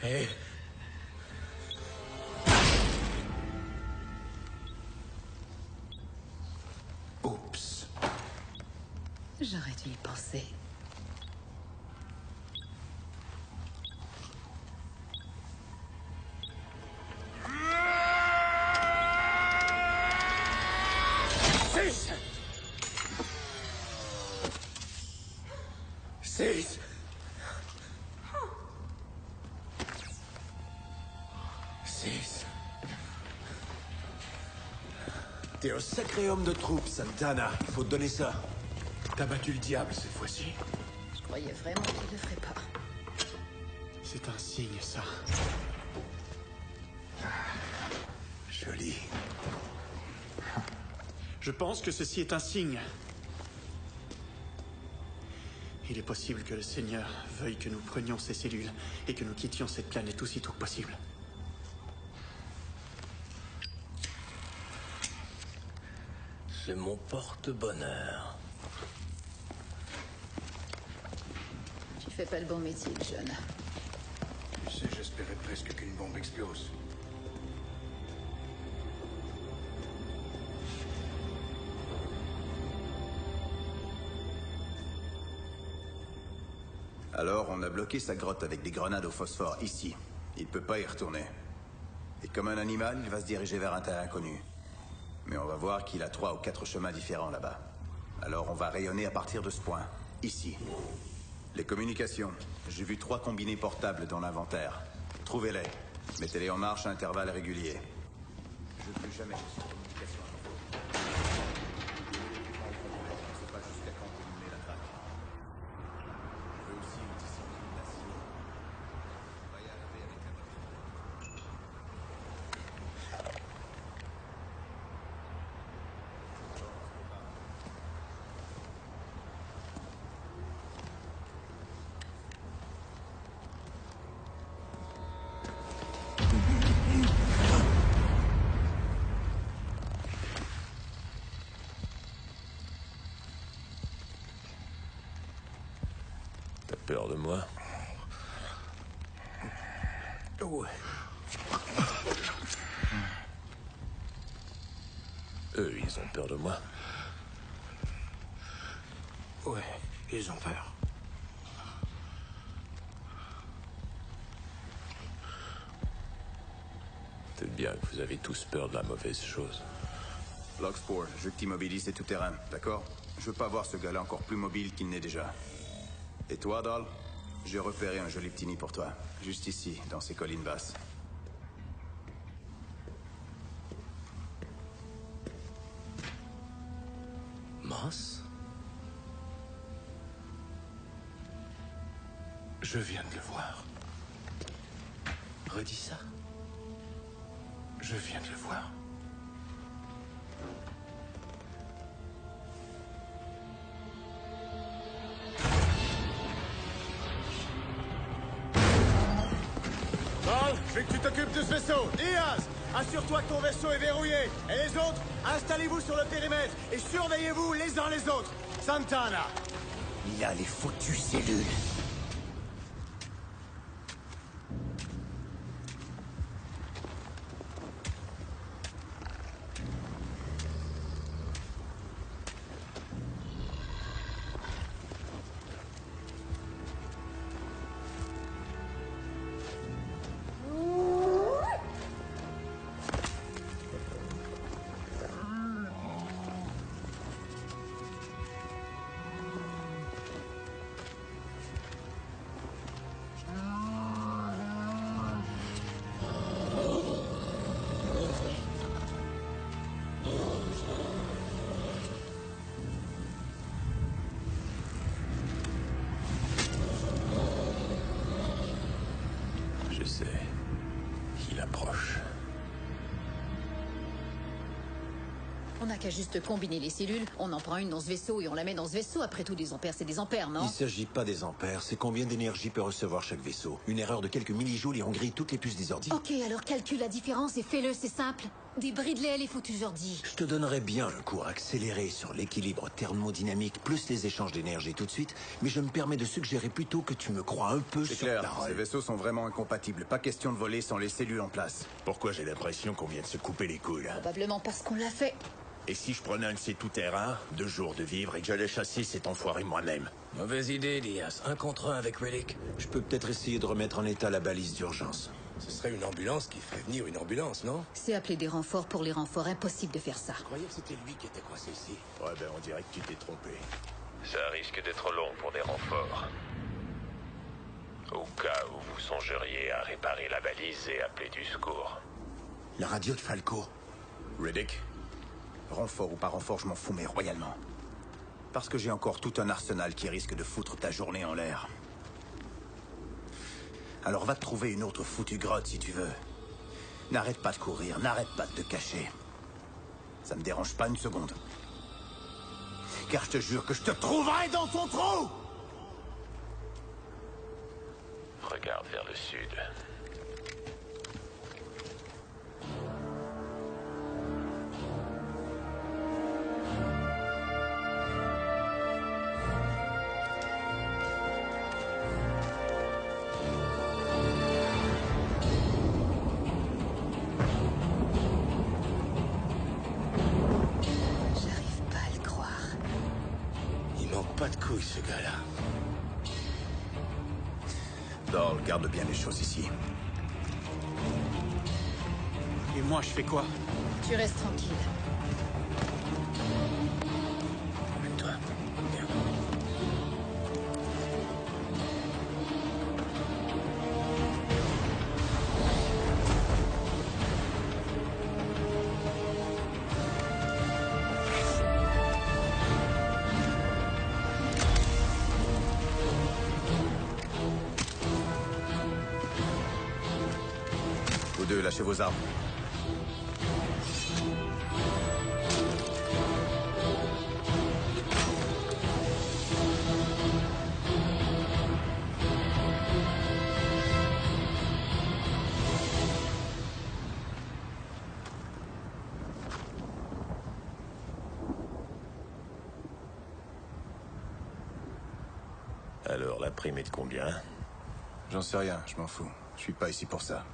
Et... Oups. J'aurais dû y penser. Six. Six. T'es un sacré homme de troupe, Santana. Faut te donner ça. T'as battu le diable cette fois-ci. Je croyais vraiment qu'il le ferait pas. C'est un signe, ça. Joli. Je pense que ceci est un signe. Il est possible que le Seigneur veuille que nous prenions ces cellules et que nous quittions cette planète aussitôt que possible. C'est mon porte-bonheur. Tu fais pas le bon métier, jeune. Tu sais, j'espérais presque qu'une bombe explose. Alors, on a bloqué sa grotte avec des grenades au phosphore ici. Il peut pas y retourner. Et comme un animal, il va se diriger vers un terrain inconnu. Mais on va voir qu'il a 3 ou 4 chemins différents là-bas. Alors on va rayonner à partir de ce point, ici. Les communications. J'ai vu 3 combinés portables dans l'inventaire. Trouvez-les. Mettez-les en marche à intervalles réguliers. Je ne veux jamais laisser de communication à nouveau. Je ne sais pas jusqu'à quand vous menez la traque. Je veux aussi une discipline d'acier. On va y arriver avec la bonne méthode. T'as peur de moi? Ouais. Eux, ils ont peur de moi. Ouais, ils ont peur. C'est bien que vous avez tous peur de la mauvaise chose. Locksport, je veux que t'immobilises ces tout-terrain, d'accord? Je veux pas voir ce gars-là encore plus mobile qu'il n'est déjà. Et toi, Dahl? J'ai repéré un joli petit nid pour toi. Juste ici, dans ces collines basses. Moss? Je viens de le voir. Redis ça. Je viens de le voir. Dahl, je veux que tu t'occupes de ce vaisseau. Diaz, assure-toi que ton vaisseau est verrouillé. Et les autres, installez-vous sur le périmètre et surveillez-vous les uns les autres. Santana. Il a les foutues cellules. Je sais. Il approche. On n'a qu'à juste combiner les cellules, on en prend une dans ce vaisseau et on la met dans ce vaisseau. Après tout, des ampères, c'est des ampères, non? Il s'agit pas des ampères, c'est combien d'énergie peut recevoir chaque vaisseau. Une erreur de quelques millijoules et on grille toutes les puces des ordis. Ok, alors calcule la différence et fais-le, c'est simple. Débridez les foutus ordis. Je te donnerais bien un cours accéléré sur l'équilibre thermodynamique plus les échanges d'énergie tout de suite, mais je me permets de suggérer plutôt que tu me crois un peu C'est sur clair, parole. ces vaisseaux sont vraiment incompatibles. Pas question de voler sans les cellules en place. Pourquoi j'ai l'impression qu'on vient de se couper les couilles? Probablement parce qu'on l'a fait. Et si je prenais un de ces tout-terrains, 2 jours de vivre, et que j'allais chasser cet enfoiré moi-même? Mauvaise idée, Diaz. 1 contre 1 avec Relic. Je peux peut-être essayer de remettre en état la balise d'urgence. Ce serait une ambulance qui ferait venir une ambulance, non? C'est appeler des renforts pour les renforts, impossible de faire ça. Je croyais que c'était lui qui était coincé ici. Ouais, ben on dirait que tu t'es trompé. Ça risque d'être long pour des renforts. Au cas où vous songeriez à réparer la balise et appeler du secours. La radio de Falco. Riddick. Renfort ou pas renfort, je m'en fous, mais royalement. Parce que j'ai encore tout un arsenal qui risque de foutre ta journée en l'air. Alors va te trouver une autre foutue grotte si tu veux. N'arrête pas de courir, n'arrête pas de te cacher. Ça me dérange pas une seconde. Car je te jure que je te trouverai dans ton trou! Regarde vers le sud. J'arrive pas à le croire. Il manque pas de couilles, ce gars-là. Doll, garde bien les choses ici. Et moi, je fais quoi? Tu restes tranquille. Toi, merde. Vous deux, lâchez vos armes. Alors, la prime est de combien? J'en sais rien, je m'en fous. Je suis pas ici pour ça.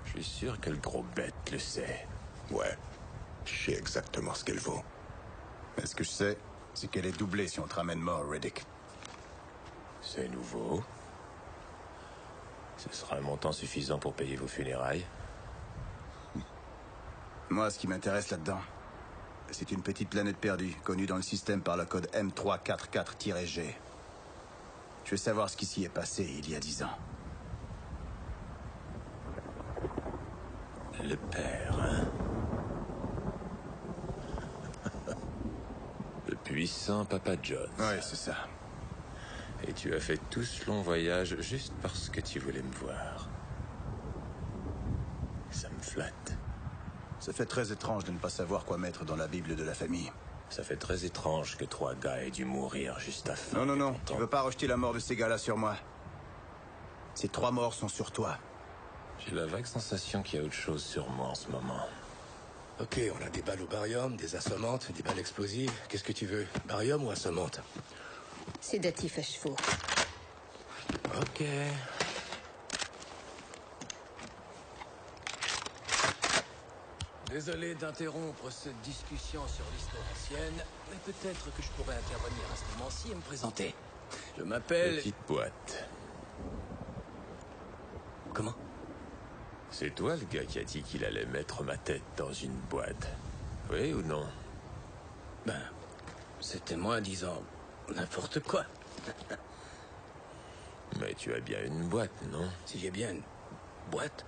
Je suis sûr que le gros bête le sait. Ouais. Je sais exactement ce qu'elle vaut. Mais ce que je sais, c'est qu'elle est doublée si on te ramène mort, Riddick. C'est nouveau. Ce sera un montant suffisant pour payer vos funérailles. Moi, ce qui m'intéresse là-dedans, c'est une petite planète perdue, connue dans le système par le code M344-G. Je veux savoir ce qui s'y est passé il y a 10 ans. Le père, hein? Le puissant Papa John. Ouais, c'est ça. Et tu as fait tout ce long voyage juste parce que tu voulais me voir. Ça me flatte. Ça fait très étrange de ne pas savoir quoi mettre dans la Bible de la famille. Ça fait très étrange que 3 gars aient dû mourir juste à fin. Non, tu veux pas rejeter la mort de ces gars-là sur moi. Ces 3 morts sont sur toi. J'ai la vague sensation qu'il y a autre chose sur moi en ce moment. Ok, on a des balles au barium, des assommantes, des balles explosives. Qu'est-ce que tu veux? Barium ou assommante? Sédatif à chevaux. Ok. Désolé d'interrompre cette discussion sur l'histoire ancienne, mais peut-être que je pourrais intervenir à ce moment-ci et me présenter. Je m'appelle... Petite boîte. Comment? C'est toi le gars qui a dit qu'il allait mettre ma tête dans une boîte. Oui ou non? Ben, c'était moi disant n'importe quoi. Mais tu as bien une boîte, non? Si j'ai bien une boîte?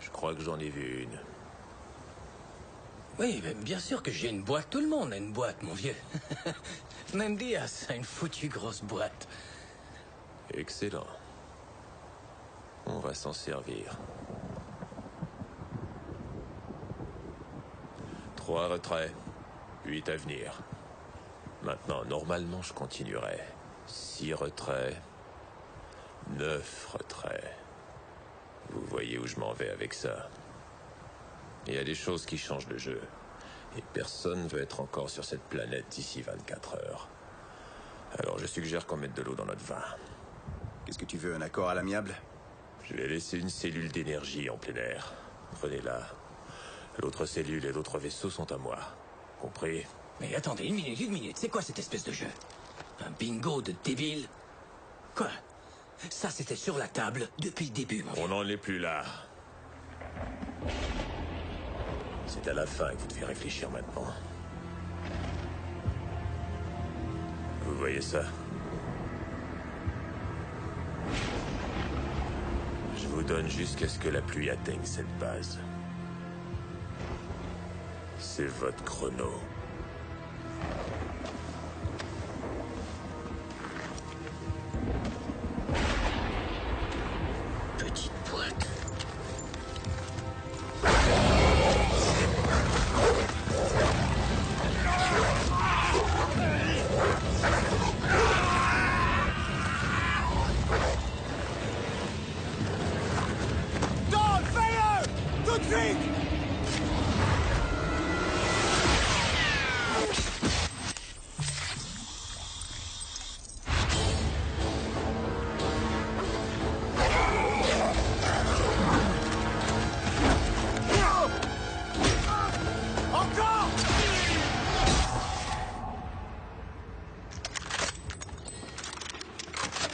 Je crois que j'en ai vu une. Oui, mais bien sûr que j'ai une boîte. Tout le monde a une boîte, mon vieux. Même Diaz a une foutue grosse boîte. Excellent. On va s'en servir. 3 retraits, 8 à venir. Maintenant, normalement, je continuerai. 6 retraits, 9 retraits. Vous voyez où je m'en vais avec ça. Il y a des choses qui changent le jeu. Et personne ne veut être encore sur cette planète d'ici 24 heures. Alors je suggère qu'on mette de l'eau dans notre vin. Qu'est-ce que tu veux, un accord à l'amiable? Je vais laisser une cellule d'énergie en plein air. Prenez-la. L'autre cellule et l'autre vaisseau sont à moi. Compris? Mais attendez, une minute. C'est quoi cette espèce de jeu? Un bingo de débile? Quoi? Ça, c'était sur la table depuis le début, mon vieux. On n'en est plus là. C'est à la fin que vous devez réfléchir maintenant. Vous voyez ça? Je vous donne jusqu'à ce que la pluie atteigne cette base. C'est votre chrono.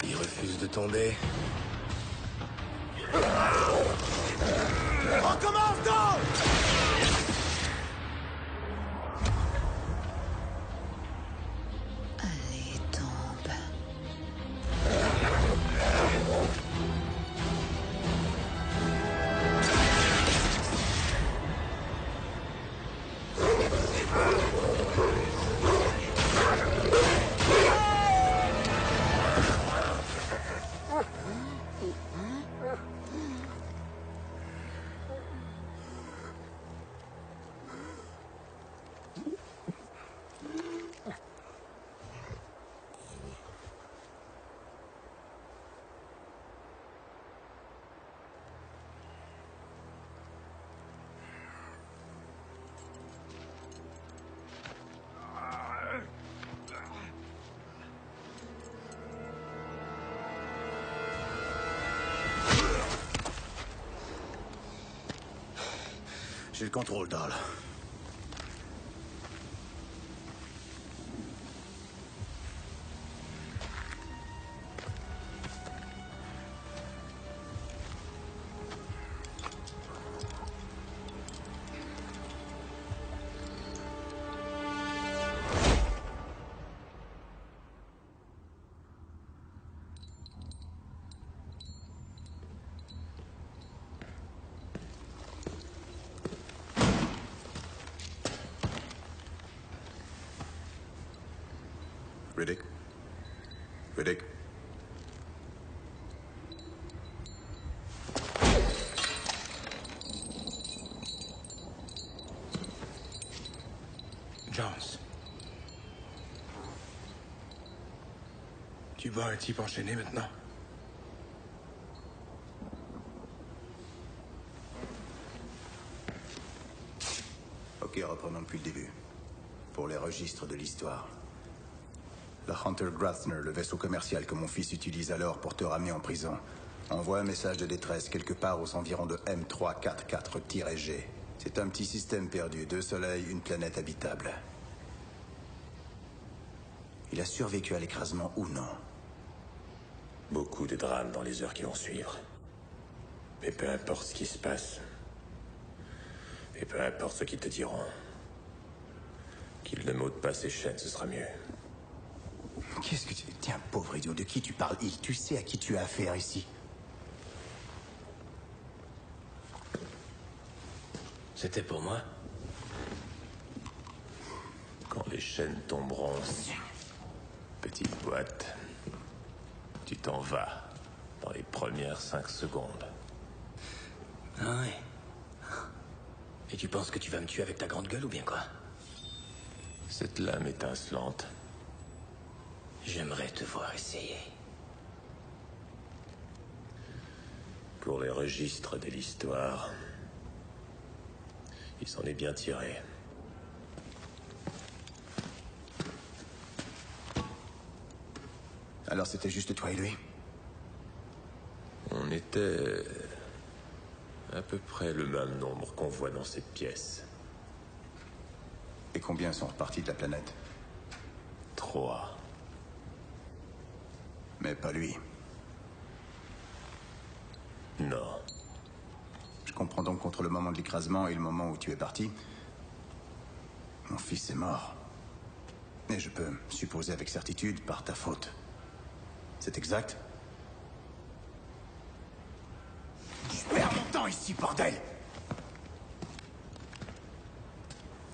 Il refuse de tomber. Recommence donc! Allez, tombe. J'ai le contrôle, Dahl. Riddick? Riddick? Jones. Tu vois un type enchaîné maintenant? Ok, reprenons depuis le début. Pour les registres de l'histoire. La Hunter Grathner, le vaisseau commercial que mon fils utilise alors pour te ramener en prison, envoie un message de détresse quelque part aux environs de M344-G. C'est un petit système perdu, 2 soleils, une planète habitable. Il a survécu à l'écrasement ou non? Beaucoup de drames dans les heures qui vont suivre. Mais peu importe ce qui se passe. Et peu importe ce qu'ils te diront. Qu'ils ne m'ôtent pas ces chaînes, ce sera mieux. Qu'est-ce que tu... Tiens, pauvre idiot, de qui tu parles? Tu sais à qui tu as affaire ici? C'était pour moi? Quand les chaînes tomberont, petite boîte, tu t'en vas dans les premières 5 secondes. Ah ouais. Et tu penses que tu vas me tuer avec ta grande gueule ou bien quoi? Cette lame étincelante. J'aimerais te voir essayer. Pour les registres de l'histoire, il s'en est bien tiré. Alors c'était juste toi et lui? On était à peu près le même nombre qu'on voit dans cette pièce. Et combien sont repartis de la planète? 3. Mais pas lui. Non. Je comprends donc qu'entre le moment de l'écrasement et le moment où tu es parti, mon fils est mort. Et je peux supposer avec certitude par ta faute. C'est exact? Je perds mon temps ici, bordel!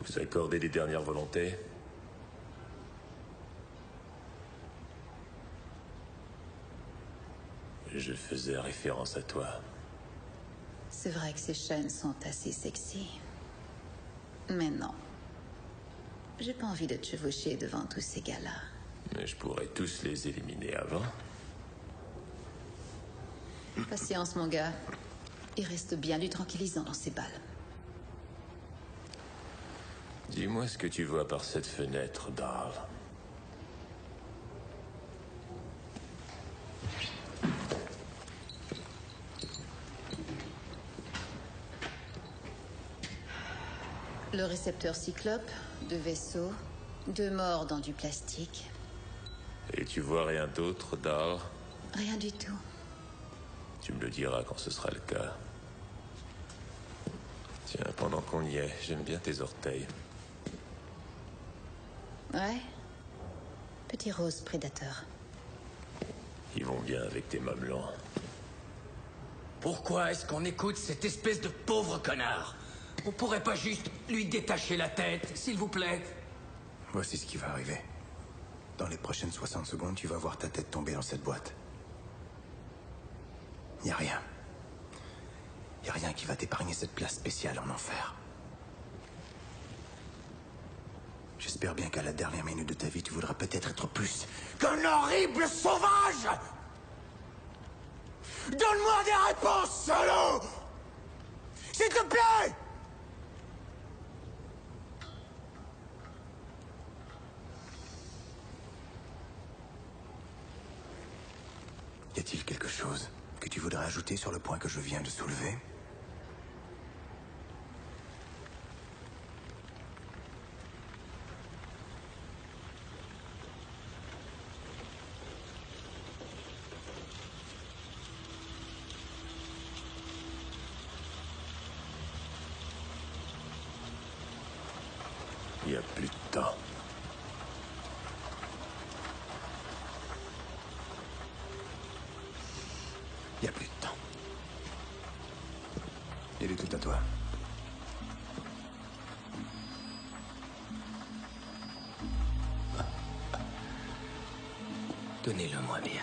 Vous accordez des dernières volontés? Je faisais référence à toi. C'est vrai que ces chaînes sont assez sexy. Mais non. J'ai pas envie de te chevaucher devant tous ces gars-là. Mais je pourrais tous les éliminer avant. Patience, mon gars. Il reste bien du tranquillisant dans ces balles. Dis-moi ce que tu vois par cette fenêtre, Dahl. Le récepteur Cyclope, 2 vaisseaux, 2 morts dans du plastique. Et tu vois rien d'autre, Dahl? Rien du tout. Tu me le diras quand ce sera le cas. Tiens, pendant qu'on y est, j'aime bien tes orteils. Ouais. Petit rose prédateur. Ils vont bien avec tes mamelons. Pourquoi est-ce qu'on écoute cette espèce de pauvre connard? On pourrait pas juste lui détacher la tête, s'il vous plaît? Voici ce qui va arriver. Dans les prochaines 60 secondes, tu vas voir ta tête tomber dans cette boîte. Y a rien. Y a rien qui va t'épargner cette place spéciale en enfer. J'espère bien qu'à la dernière minute de ta vie, tu voudras peut-être être plus qu'un horrible sauvage! Donne-moi des réponses, salaud! S'il te plaît! Y a-t-il quelque chose que tu voudrais ajouter sur le point que je viens de soulever? Il n'y a plus de temps. Il n'y a plus de temps. Il est tout à toi. Donnez-le-moi bien.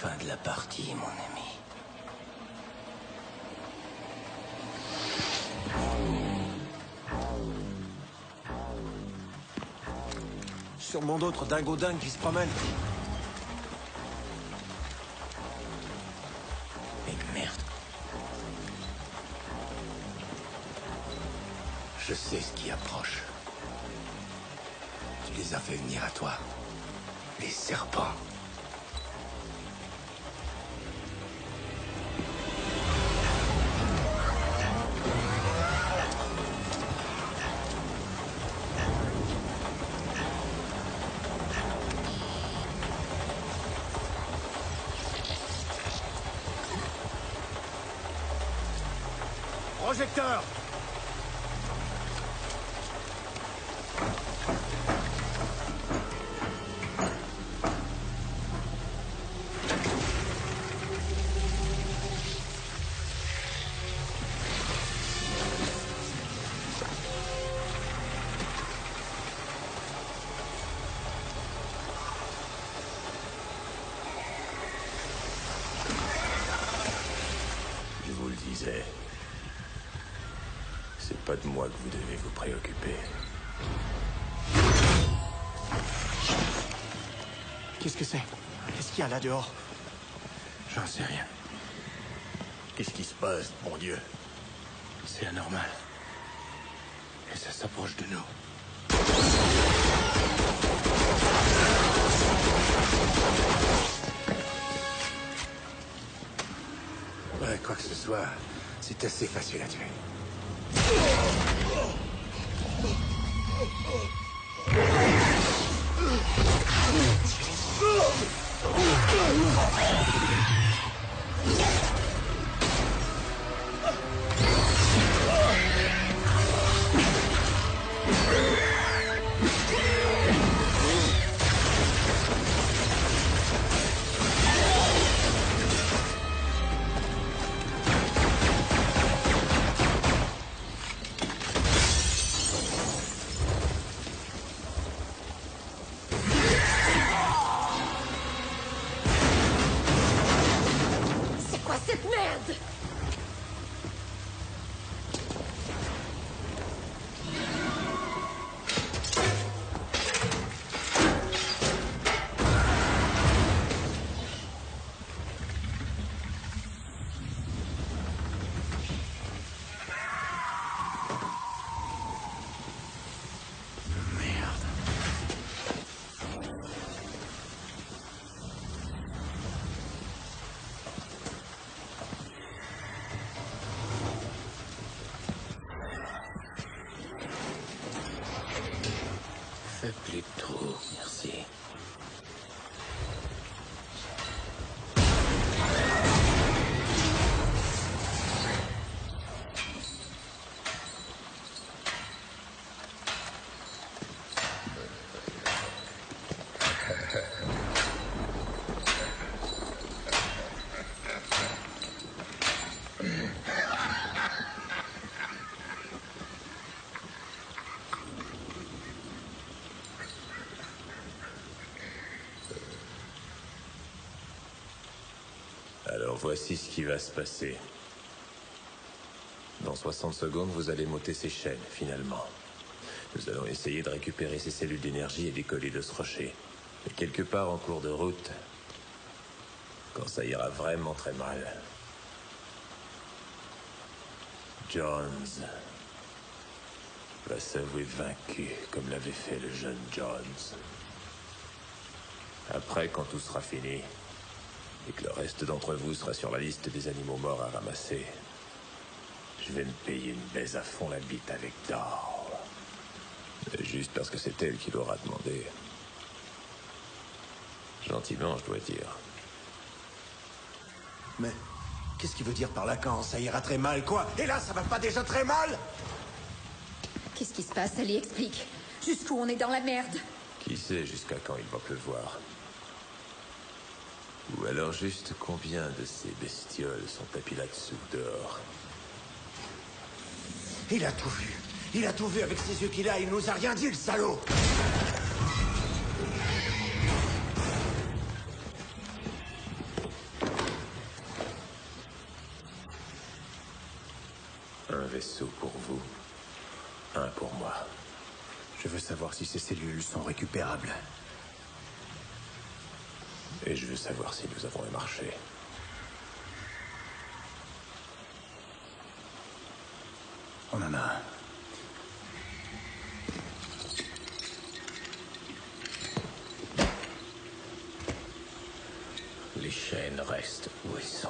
Fin de la partie, mon ami. Sûrement d'autres dingos dingues qui se promènent. Mais merde. Je sais ce qui approche. Tu les as fait venir à toi. Les serpents. Projecteur! Je vous le disais. C'est pas de moi que vous devez vous préoccuper. Qu'est-ce que c'est? Qu'est-ce qu'il y a là dehors? J'en sais rien. Qu'est-ce qui se passe, mon Dieu? C'est anormal. Et ça s'approche de nous. Ouais, quoi que ce soit, c'est assez facile à tuer. peu plus de trous, merci. Alors voici ce qui va se passer. Dans 60 secondes, vous allez m'ôter ces chaînes, finalement. Nous allons essayer de récupérer ces cellules d'énergie et décoller de ce rocher. Et quelque part en cours de route, quand ça ira vraiment très mal, Jones va s'avouer vaincu, comme l'avait fait le jeune Jones. Après, quand tout sera fini, et que le reste d'entre vous sera sur la liste des animaux morts à ramasser, je vais me payer une baise à fond la bite avec d'or. Juste parce que c'est elle qui l'aura demandé. Gentiment, je dois dire. Mais qu'est-ce qu'il veut dire par là quand ça ira très mal, quoi? Et là, ça va pas déjà très mal? Qu'est-ce qui se passe? Allez, explique. Jusqu'où on est dans la merde? Qui sait jusqu'à quand il va pleuvoir? Ou alors juste combien de ces bestioles sont tapis là-dessous, dehors? Il a tout vu. Il a tout vu avec ses yeux qu'il a. Il nous a rien dit, le salaud. Un vaisseau pour vous, un pour moi. Je veux savoir si ces cellules sont récupérables. Et je veux savoir si nous avons un marché. On en a un. Les chaînes restent où elles sont.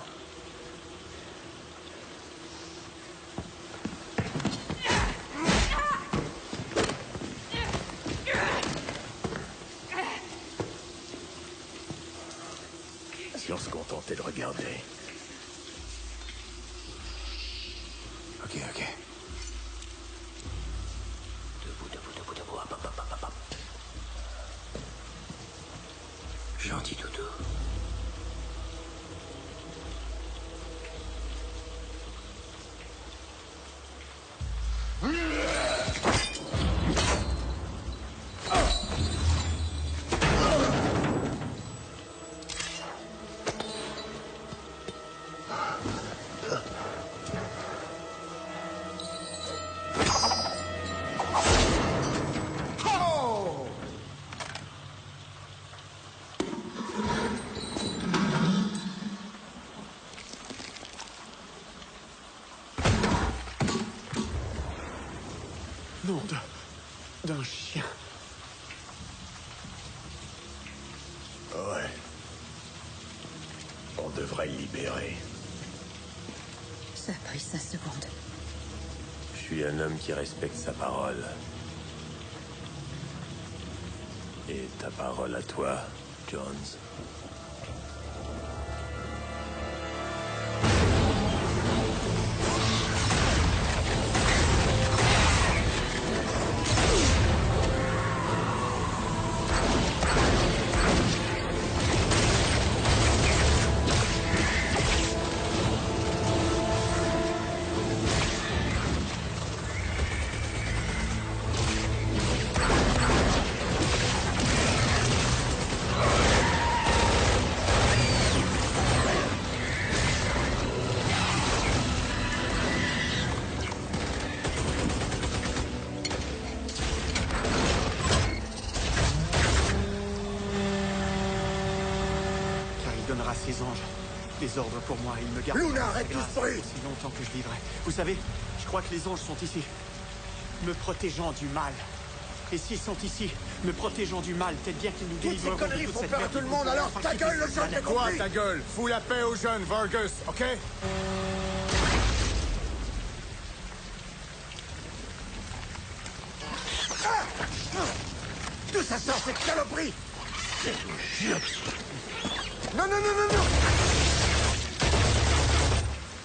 Si on se contentait de regarder. Ok. Debout, hop, hop. Gentil doudou. Nom d'un chien. Ouais. On devrait le libérer. Ça a pris 5 secondes. Je suis un homme qui respecte sa parole. Et ta parole à toi, Jones? Donnera ses anges des ordres pour moi et il me garde. Luna, arrête tout ce bruit! Aussi longtemps que je vivrai. Vous savez, je crois que les anges sont ici, me protégeant du mal. Et s'ils sont ici, me protégeant du mal, peut-être bien qu'ils nous délivre. Toutes ces conneries font peur à tout le monde, alors ta gueule, le jeune, t'as compris? Toi, ta gueule! Fous la paix aux jeunes, Vargas, ok? ça sort, cette saloperie! Non, non, non, non, non!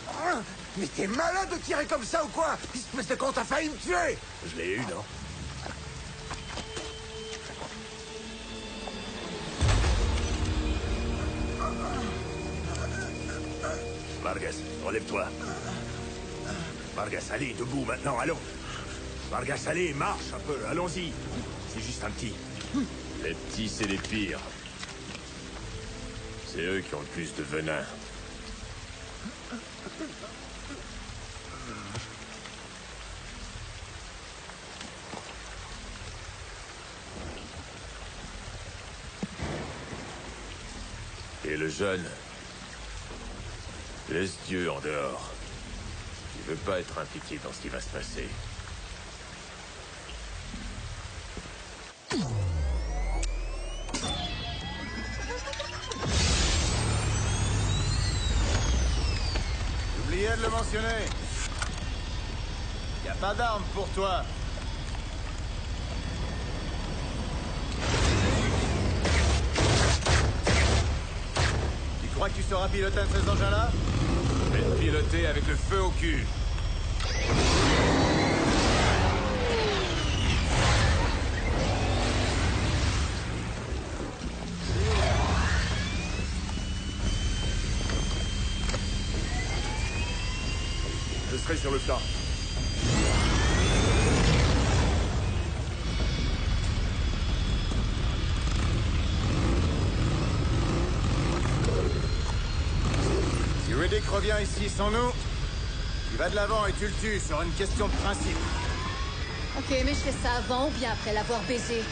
Ah, mais t'es malade de tirer comme ça ou quoi? Espèce de con, t'as failli me tuer! Je l'ai eu, non? Vargas, relève-toi. Vargas, allez, debout maintenant, allons. Vargas, allez, marche un peu, allons-y. C'est juste un petit. Les petits, c'est les pires. C'est eux qui ont le plus de venin. Et le jeune, laisse Dieu en dehors. Il veut pas être impliqué dans ce qui va se passer. J'oubliais de le mentionner. Y a pas d'armes pour toi. Tu crois que tu sauras piloter un de ces engins-là? Je vais te piloter avec le feu au cul. Je serai sur le flanc. Si Riddick revient ici sans nous, il va de l'avant et tu le tues sur une question de principe. Ok, mais je fais ça avant ou bien après l'avoir baisé?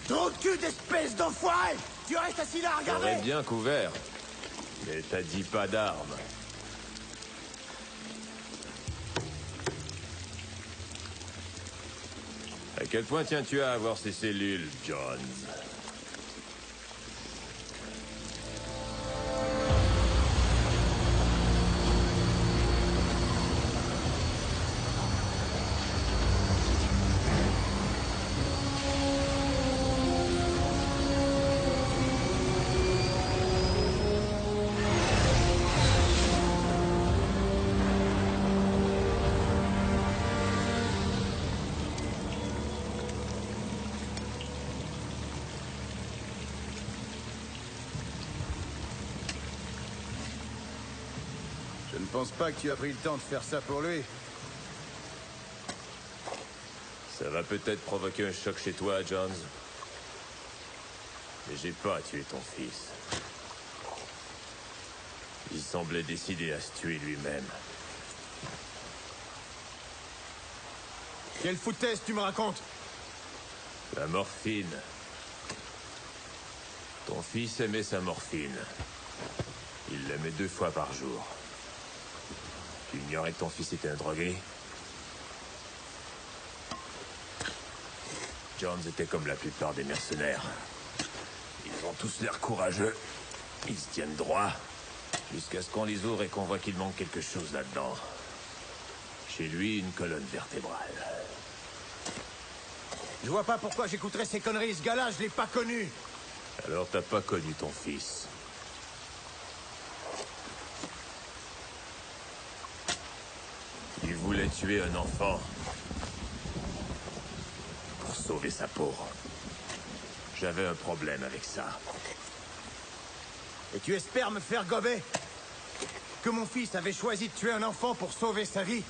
Trou de cul d'espèce d'enfoiré! Tu restes assis là à regarder! J'aurais bien couvert. Mais t'as dit pas d'armes. À quel point tiens-tu à avoir ces cellules, Jones? pense pas que tu as pris le temps de faire ça pour lui. Ça va peut-être provoquer un choc chez toi, Jones. Mais j'ai pas tué ton fils. Il semblait décidé à se tuer lui-même. Quelle foutaise tu me racontes? La morphine. Ton fils aimait sa morphine. Il l'aimait 2 fois par jour. Tu ignorais que ton fils était un drogué? Jones était comme la plupart des mercenaires. Ils ont tous l'air courageux. Ils se tiennent droit. Jusqu'à ce qu'on les ouvre et qu'on voit qu'il manque quelque chose là-dedans. Chez lui, une colonne vertébrale. Je vois pas pourquoi j'écouterais ces conneries. Ce gars-là, je l'ai pas connu. Alors t'as pas connu ton fils. Il voulait tuer un enfant. Pour sauver sa peau. J'avais un problème avec ça. Et tu espères me faire gober? Que mon fils avait choisi de tuer un enfant pour sauver sa vie?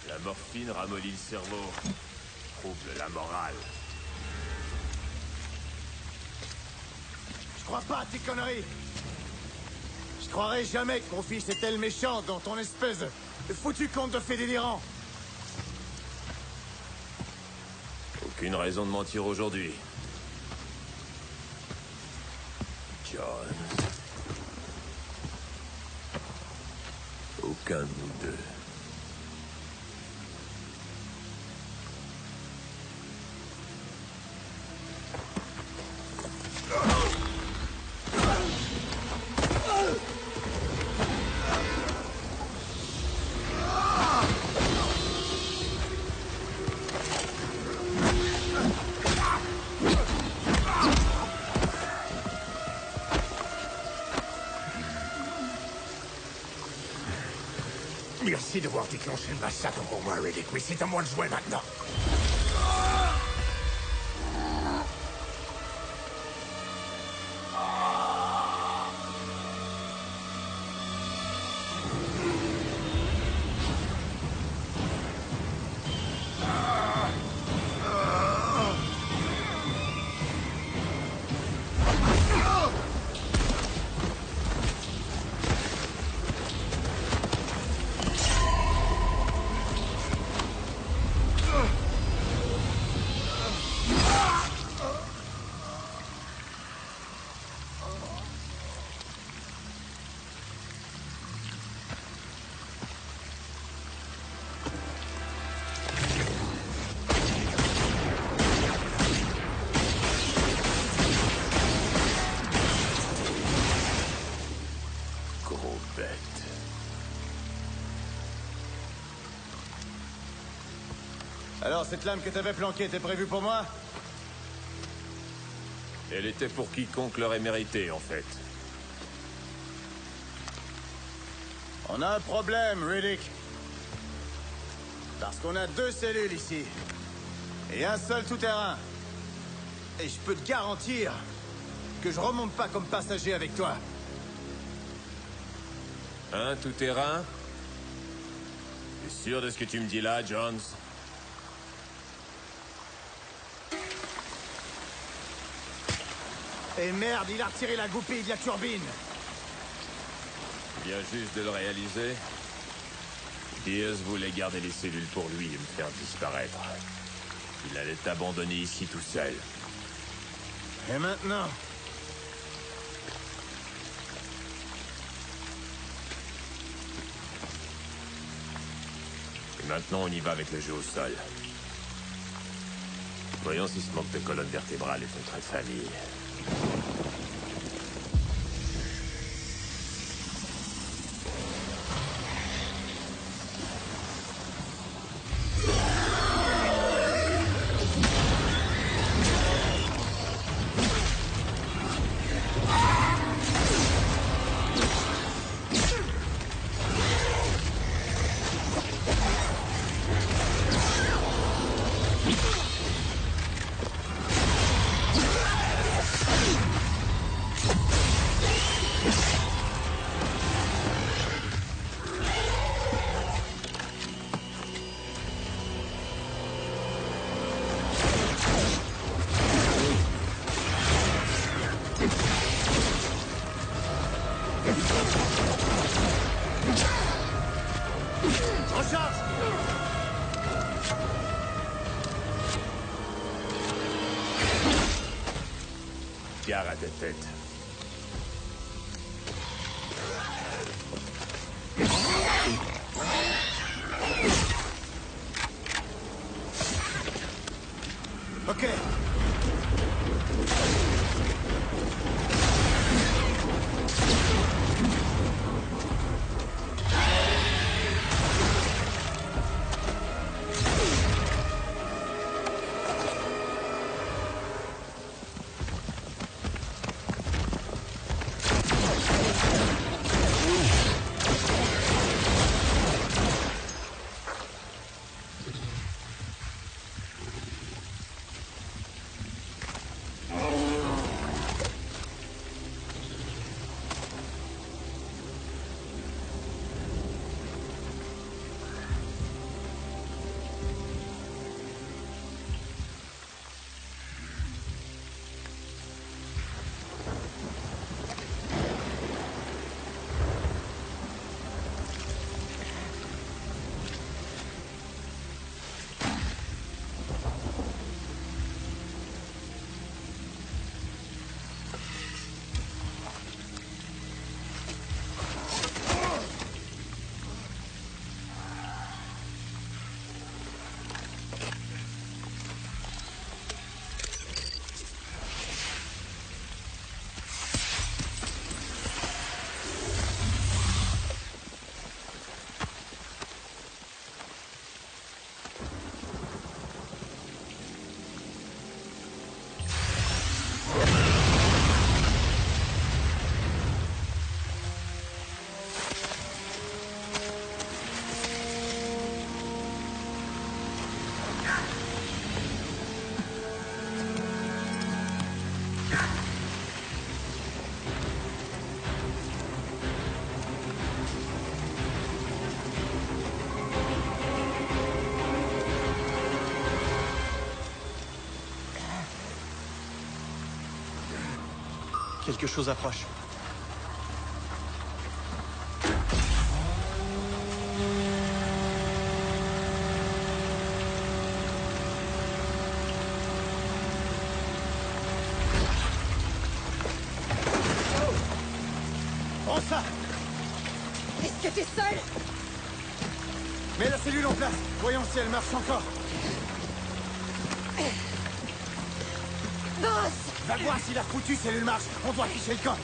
La morphine ramollit le cerveau. Trouble la morale. Je crois pas à tes conneries. Je croirais jamais que mon fils était le méchant dans ton espèce de foutu conte de fées délirant. Aucune raison de mentir aujourd'hui. John. Aucun de nous deux. Merci d'avoir déclenché le massacre pour moi, Riddick, mais c'est à moi de jouer maintenant. Alors, cette lame que t'avais planquée était prévue pour moi? Elle était pour quiconque l'aurait mérité, en fait. On a un problème, Riddick. Parce qu'on a 2 cellules ici. Et un seul tout-terrain. Et je peux te garantir que je remonte pas comme passager avec toi. Un tout-terrain? T'es sûr de ce que tu me dis là, Jones? Et merde, il a retiré la goupille de la turbine. Il vient juste de le réaliser. Diaz voulait garder les cellules pour lui et me faire disparaître. Il allait t'abandonner ici tout seul. Et maintenant? Et maintenant, on y va avec le jeu au sol. Voyons si ce manque de colonne vertébrale est un trait de famille. Recharge! Gare à ta tête. Ok. Quelque chose approche. Prends ça! Est-ce que t'es seul? Mets la cellule en place. Voyons si elle marche encore. Boss! Va voir si la foutue cellule marche. On doit afficher le camp.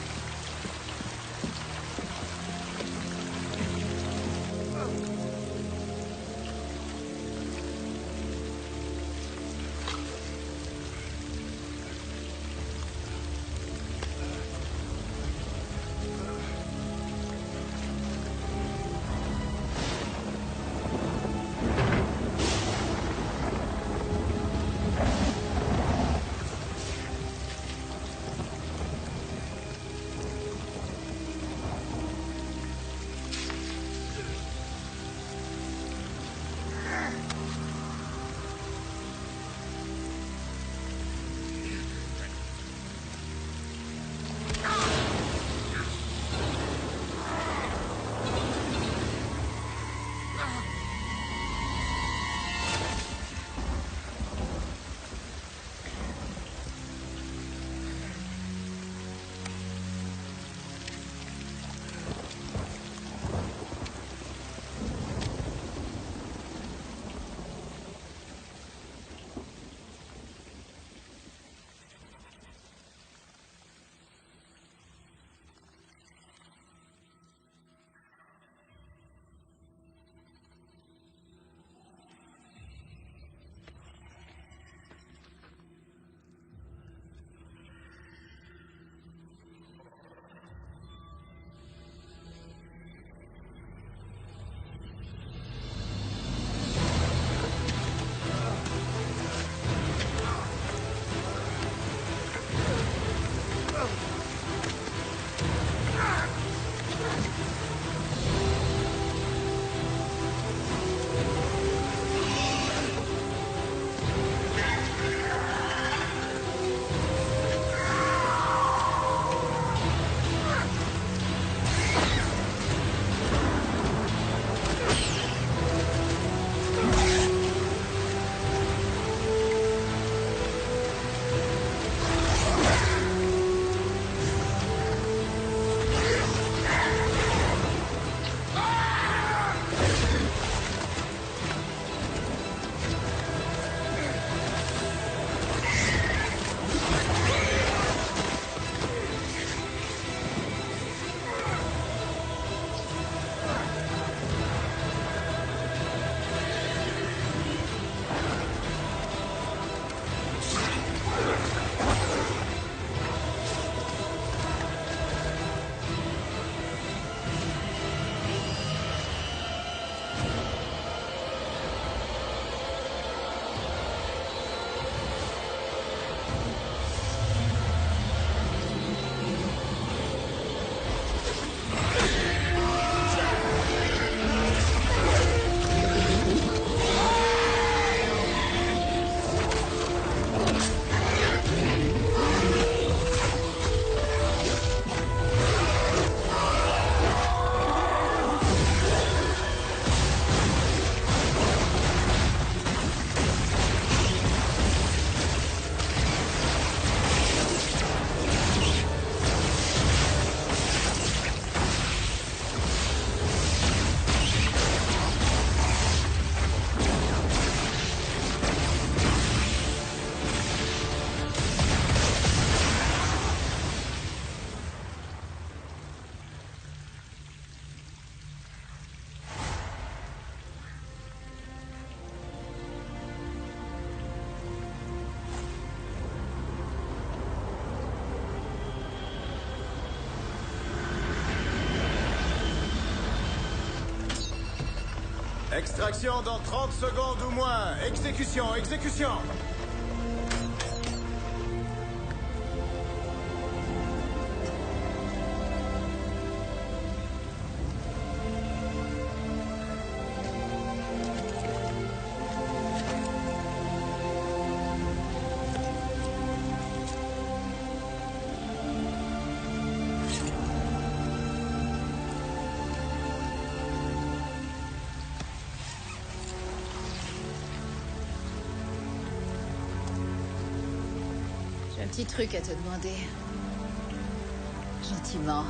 Extraction dans 30 secondes ou moins. Exécution, exécution. J'ai un petit truc à te demander. Gentiment.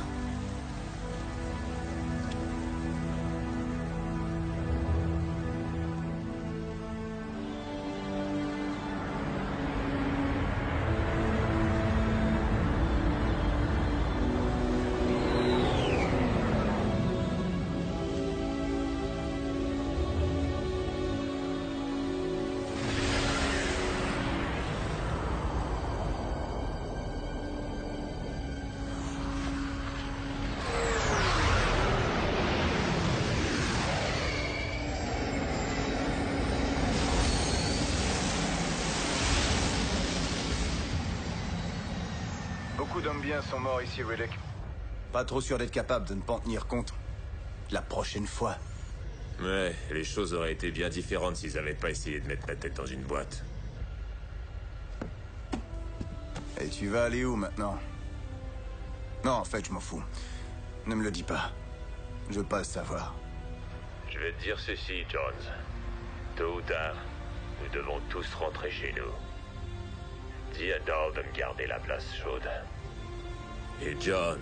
Beaucoup d'hommes bien sont morts ici, Riddick. Pas trop sûr d'être capable de ne pas en tenir compte. La prochaine fois. Ouais, les choses auraient été bien différentes s'ils avaient pas essayé de mettre ma tête dans une boîte. Et tu vas aller où maintenant? Non, en fait, je m'en fous. Ne me le dis pas. Je veux pas le savoir. Je vais te dire ceci, Jones. Tôt ou tard, nous devons tous rentrer chez nous. Dis à Dahl de me garder la place chaude. Et Jones,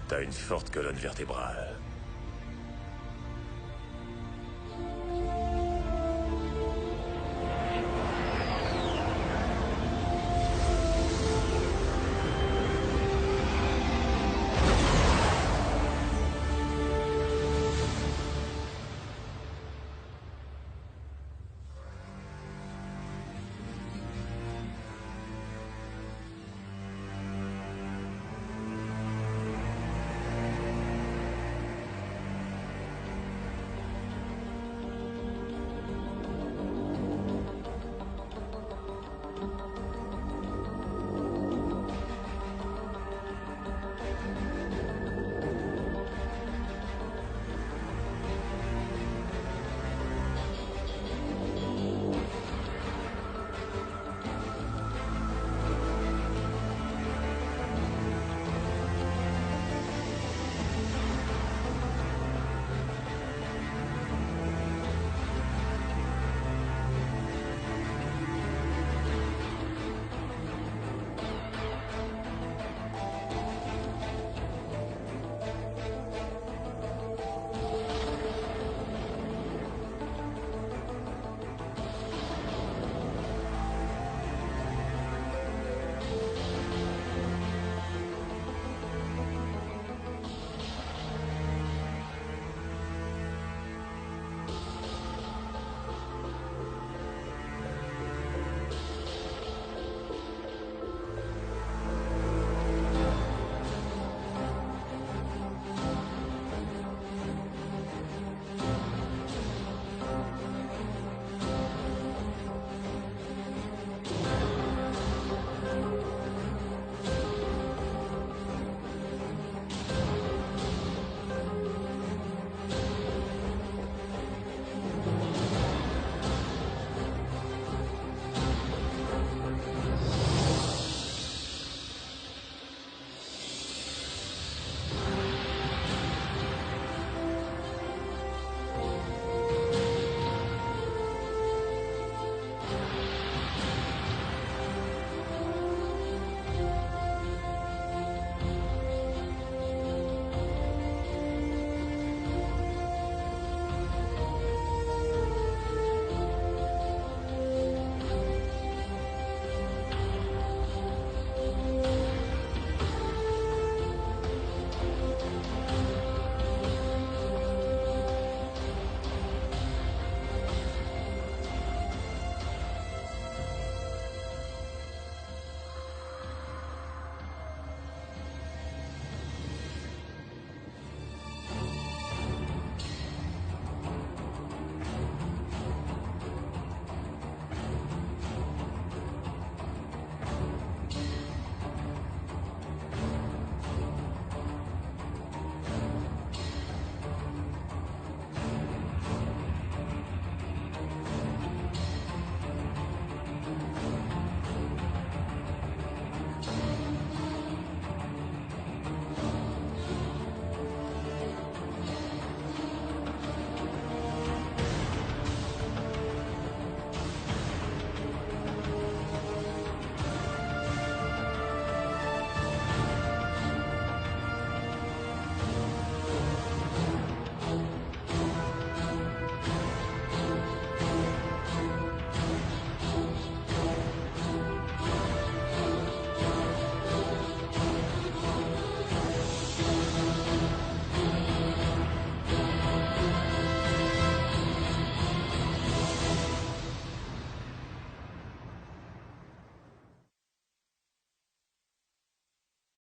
t'as une forte colonne vertébrale.